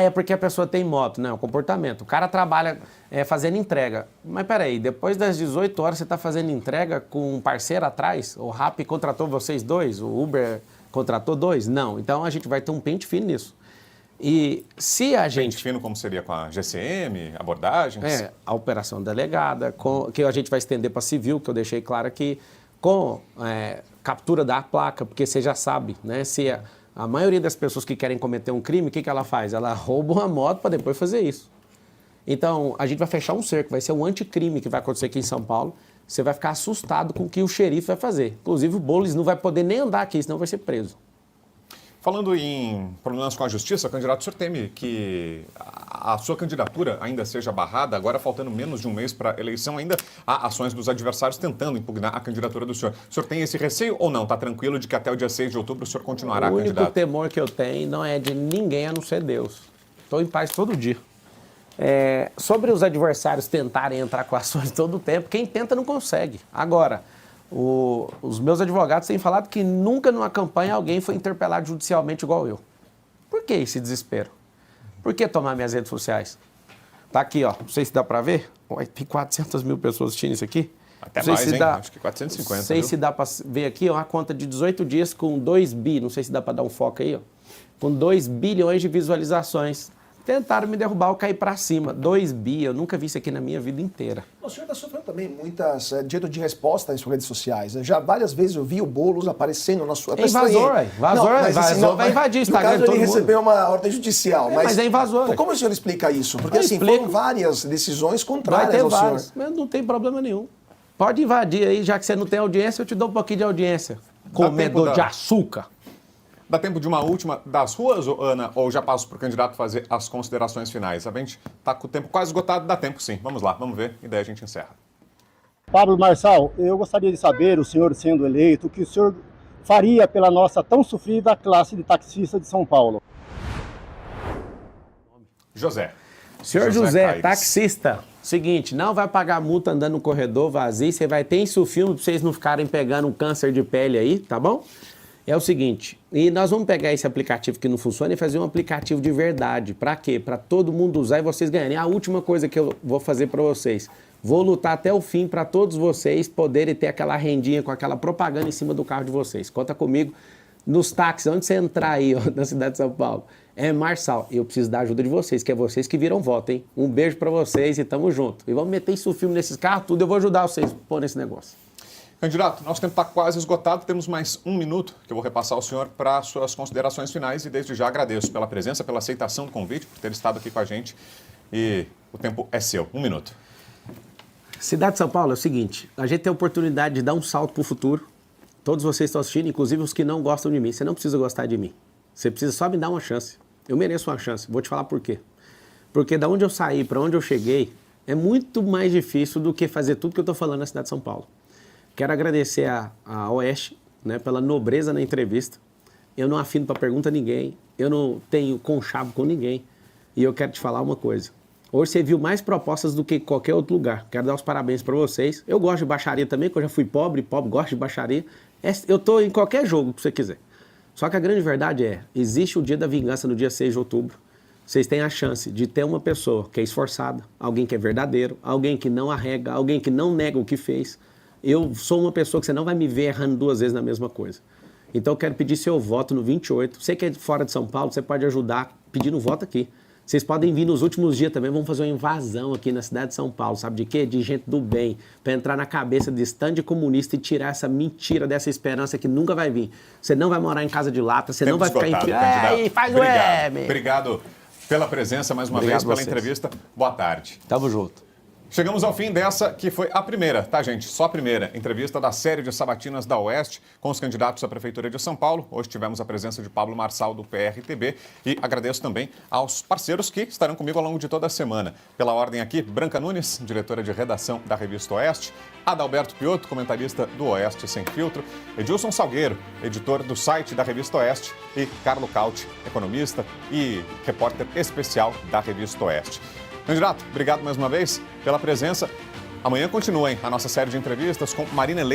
É porque a pessoa tem moto. Não, é o comportamento. O cara trabalha fazendo entrega. Mas peraí, depois das 18 horas você está fazendo entrega com um parceiro atrás? O Rappi contratou vocês dois? O Uber contratou dois? Não. Então a gente vai ter um pente fino nisso. E se a gente... Pente fino como seria com a GCM, abordagens? A operação delegada, que a gente vai estender para civil, que eu deixei claro aqui, com captura da placa, porque você já sabe, né? Se a maioria das pessoas que querem cometer um crime, o que ela faz? Ela rouba uma moto para depois fazer isso. Então, a gente vai fechar um cerco, vai ser um anticrime que vai acontecer aqui em São Paulo. Você vai ficar assustado com o que o xerife vai fazer. Inclusive, o Boulos não vai poder nem andar aqui, senão vai ser preso. Falando em problemas com a justiça, candidato, o senhor teme que a sua candidatura ainda seja barrada? Agora, faltando menos de um mês para a eleição, ainda há ações dos adversários tentando impugnar a candidatura do senhor. O senhor tem esse receio ou não? Está tranquilo de que até o dia 6 de outubro o senhor continuará candidato? O único temor que eu tenho não é de ninguém a não ser Deus. Estou em paz todo dia. Sobre os adversários tentarem entrar com ações todo o tempo, quem tenta não consegue. Agora... Os meus advogados têm falado que nunca numa campanha alguém foi interpelado judicialmente igual eu. Por que esse desespero? Por que tomar minhas redes sociais? Tá aqui, ó. Não sei se dá para ver. Tem 400 mil pessoas assistindo isso aqui. Até mais, hein? Acho que 450. Não sei se dá para ver aqui, ó. Uma conta de 18 dias com 2 bi. Não sei se dá para dar um foco aí, ó. Com 2 bilhões de visualizações. Tentaram me derrubar, eu caí para cima. 2 bi, eu nunca vi isso aqui na minha vida inteira. O senhor está sofrendo também muitas direito de resposta em suas redes sociais. Já várias vezes eu vi o Boulos aparecendo na sua... Invasor, vai invadir o Instagram. No caso, ele recebeu uma ordem judicial. Mas é invasor. Como o senhor explica isso? Porque assim, foram várias decisões contrárias ao senhor. Mas não tem problema nenhum. Pode invadir aí, já que você não tem audiência, eu te dou um pouquinho de audiência. Comedor de açúcar. Dá tempo de uma última das ruas, Ana, ou já passo para o candidato fazer as considerações finais? A gente está com o tempo quase esgotado, dá tempo sim. Vamos lá, vamos ver e daí a gente encerra. Pablo Marçal, eu gostaria de saber, o senhor sendo eleito, o que o senhor faria pela nossa tão sofrida classe de taxistas de São Paulo. José. Senhor José, taxista, seguinte, não vai pagar multa andando no corredor vazio, você vai ter isso filme para vocês não ficarem pegando um câncer de pele aí, tá bom? É o seguinte, e nós vamos pegar esse aplicativo que não funciona e fazer um aplicativo de verdade. Para quê? Para todo mundo usar e vocês ganharem. A última coisa que eu vou fazer para vocês, vou lutar até o fim para todos vocês poderem ter aquela rendinha com aquela propaganda em cima do carro de vocês. Conta comigo nos táxis, onde você entrar aí ó, na cidade de São Paulo. É Marçal, eu preciso da ajuda de vocês, que é vocês que viram voto, hein? Um beijo para vocês e tamo junto. E vamos meter isso filme nesses carros, tudo, eu vou ajudar vocês a pôr nesse negócio. Candidato, nosso tempo está quase esgotado, temos mais um minuto que eu vou repassar ao senhor para suas considerações finais e desde já agradeço pela presença, pela aceitação do convite, por ter estado aqui com a gente e o tempo é seu. Um minuto. Cidade de São Paulo é o seguinte, a gente tem a oportunidade de dar um salto para o futuro, todos vocês estão assistindo, inclusive os que não gostam de mim, você não precisa gostar de mim, você precisa só me dar uma chance, eu mereço uma chance, vou te falar por quê. Porque da onde eu saí para onde eu cheguei é muito mais difícil do que fazer tudo que eu estou falando na cidade de São Paulo. Quero agradecer a Oeste, né, pela nobreza na entrevista. Eu não afino para pergunta a ninguém, eu não tenho conchavo com ninguém. E eu quero te falar uma coisa. Hoje você viu mais propostas do que qualquer outro lugar. Quero dar os parabéns para vocês. Eu gosto de baixaria também, porque eu já fui pobre gosto de baixaria. Eu estou em qualquer jogo que você quiser. Só que a grande verdade é, existe o dia da vingança no dia 6 de outubro. Vocês têm a chance de ter uma pessoa que é esforçada, alguém que é verdadeiro, alguém que não arrega, alguém que não nega o que fez. Eu sou uma pessoa que você não vai me ver errando 2 vezes na mesma coisa. Então eu quero pedir seu voto no 28. Você que é fora de São Paulo, você pode ajudar pedindo voto aqui. Vocês podem vir nos últimos dias também, vamos fazer uma invasão aqui na cidade de São Paulo, sabe de quê? De gente do bem, para entrar na cabeça de stand comunista e tirar essa mentira dessa esperança que nunca vai vir. Você não vai morar em casa de lata, você não vai ficar em... Aí, faz o M! Obrigado pela presença mais uma vez, pela entrevista. Boa tarde. Tamo junto. Chegamos ao fim dessa, que foi a primeira, tá, gente? Só a primeira entrevista da série de sabatinas da Oeste com os candidatos à Prefeitura de São Paulo. Hoje tivemos a presença de Pablo Marçal, do PRTB, e agradeço também aos parceiros que estarão comigo ao longo de toda a semana. Pela ordem aqui, Branca Nunes, diretora de redação da Revista Oeste, Adalberto Piotto, comentarista do Oeste Sem Filtro, Edilson Salgueiro, editor do site da Revista Oeste, e Carlo Cauti, economista e repórter especial da Revista Oeste. Candidato, obrigado mais uma vez pela presença. Amanhã continuem a nossa série de entrevistas com Marina Helena.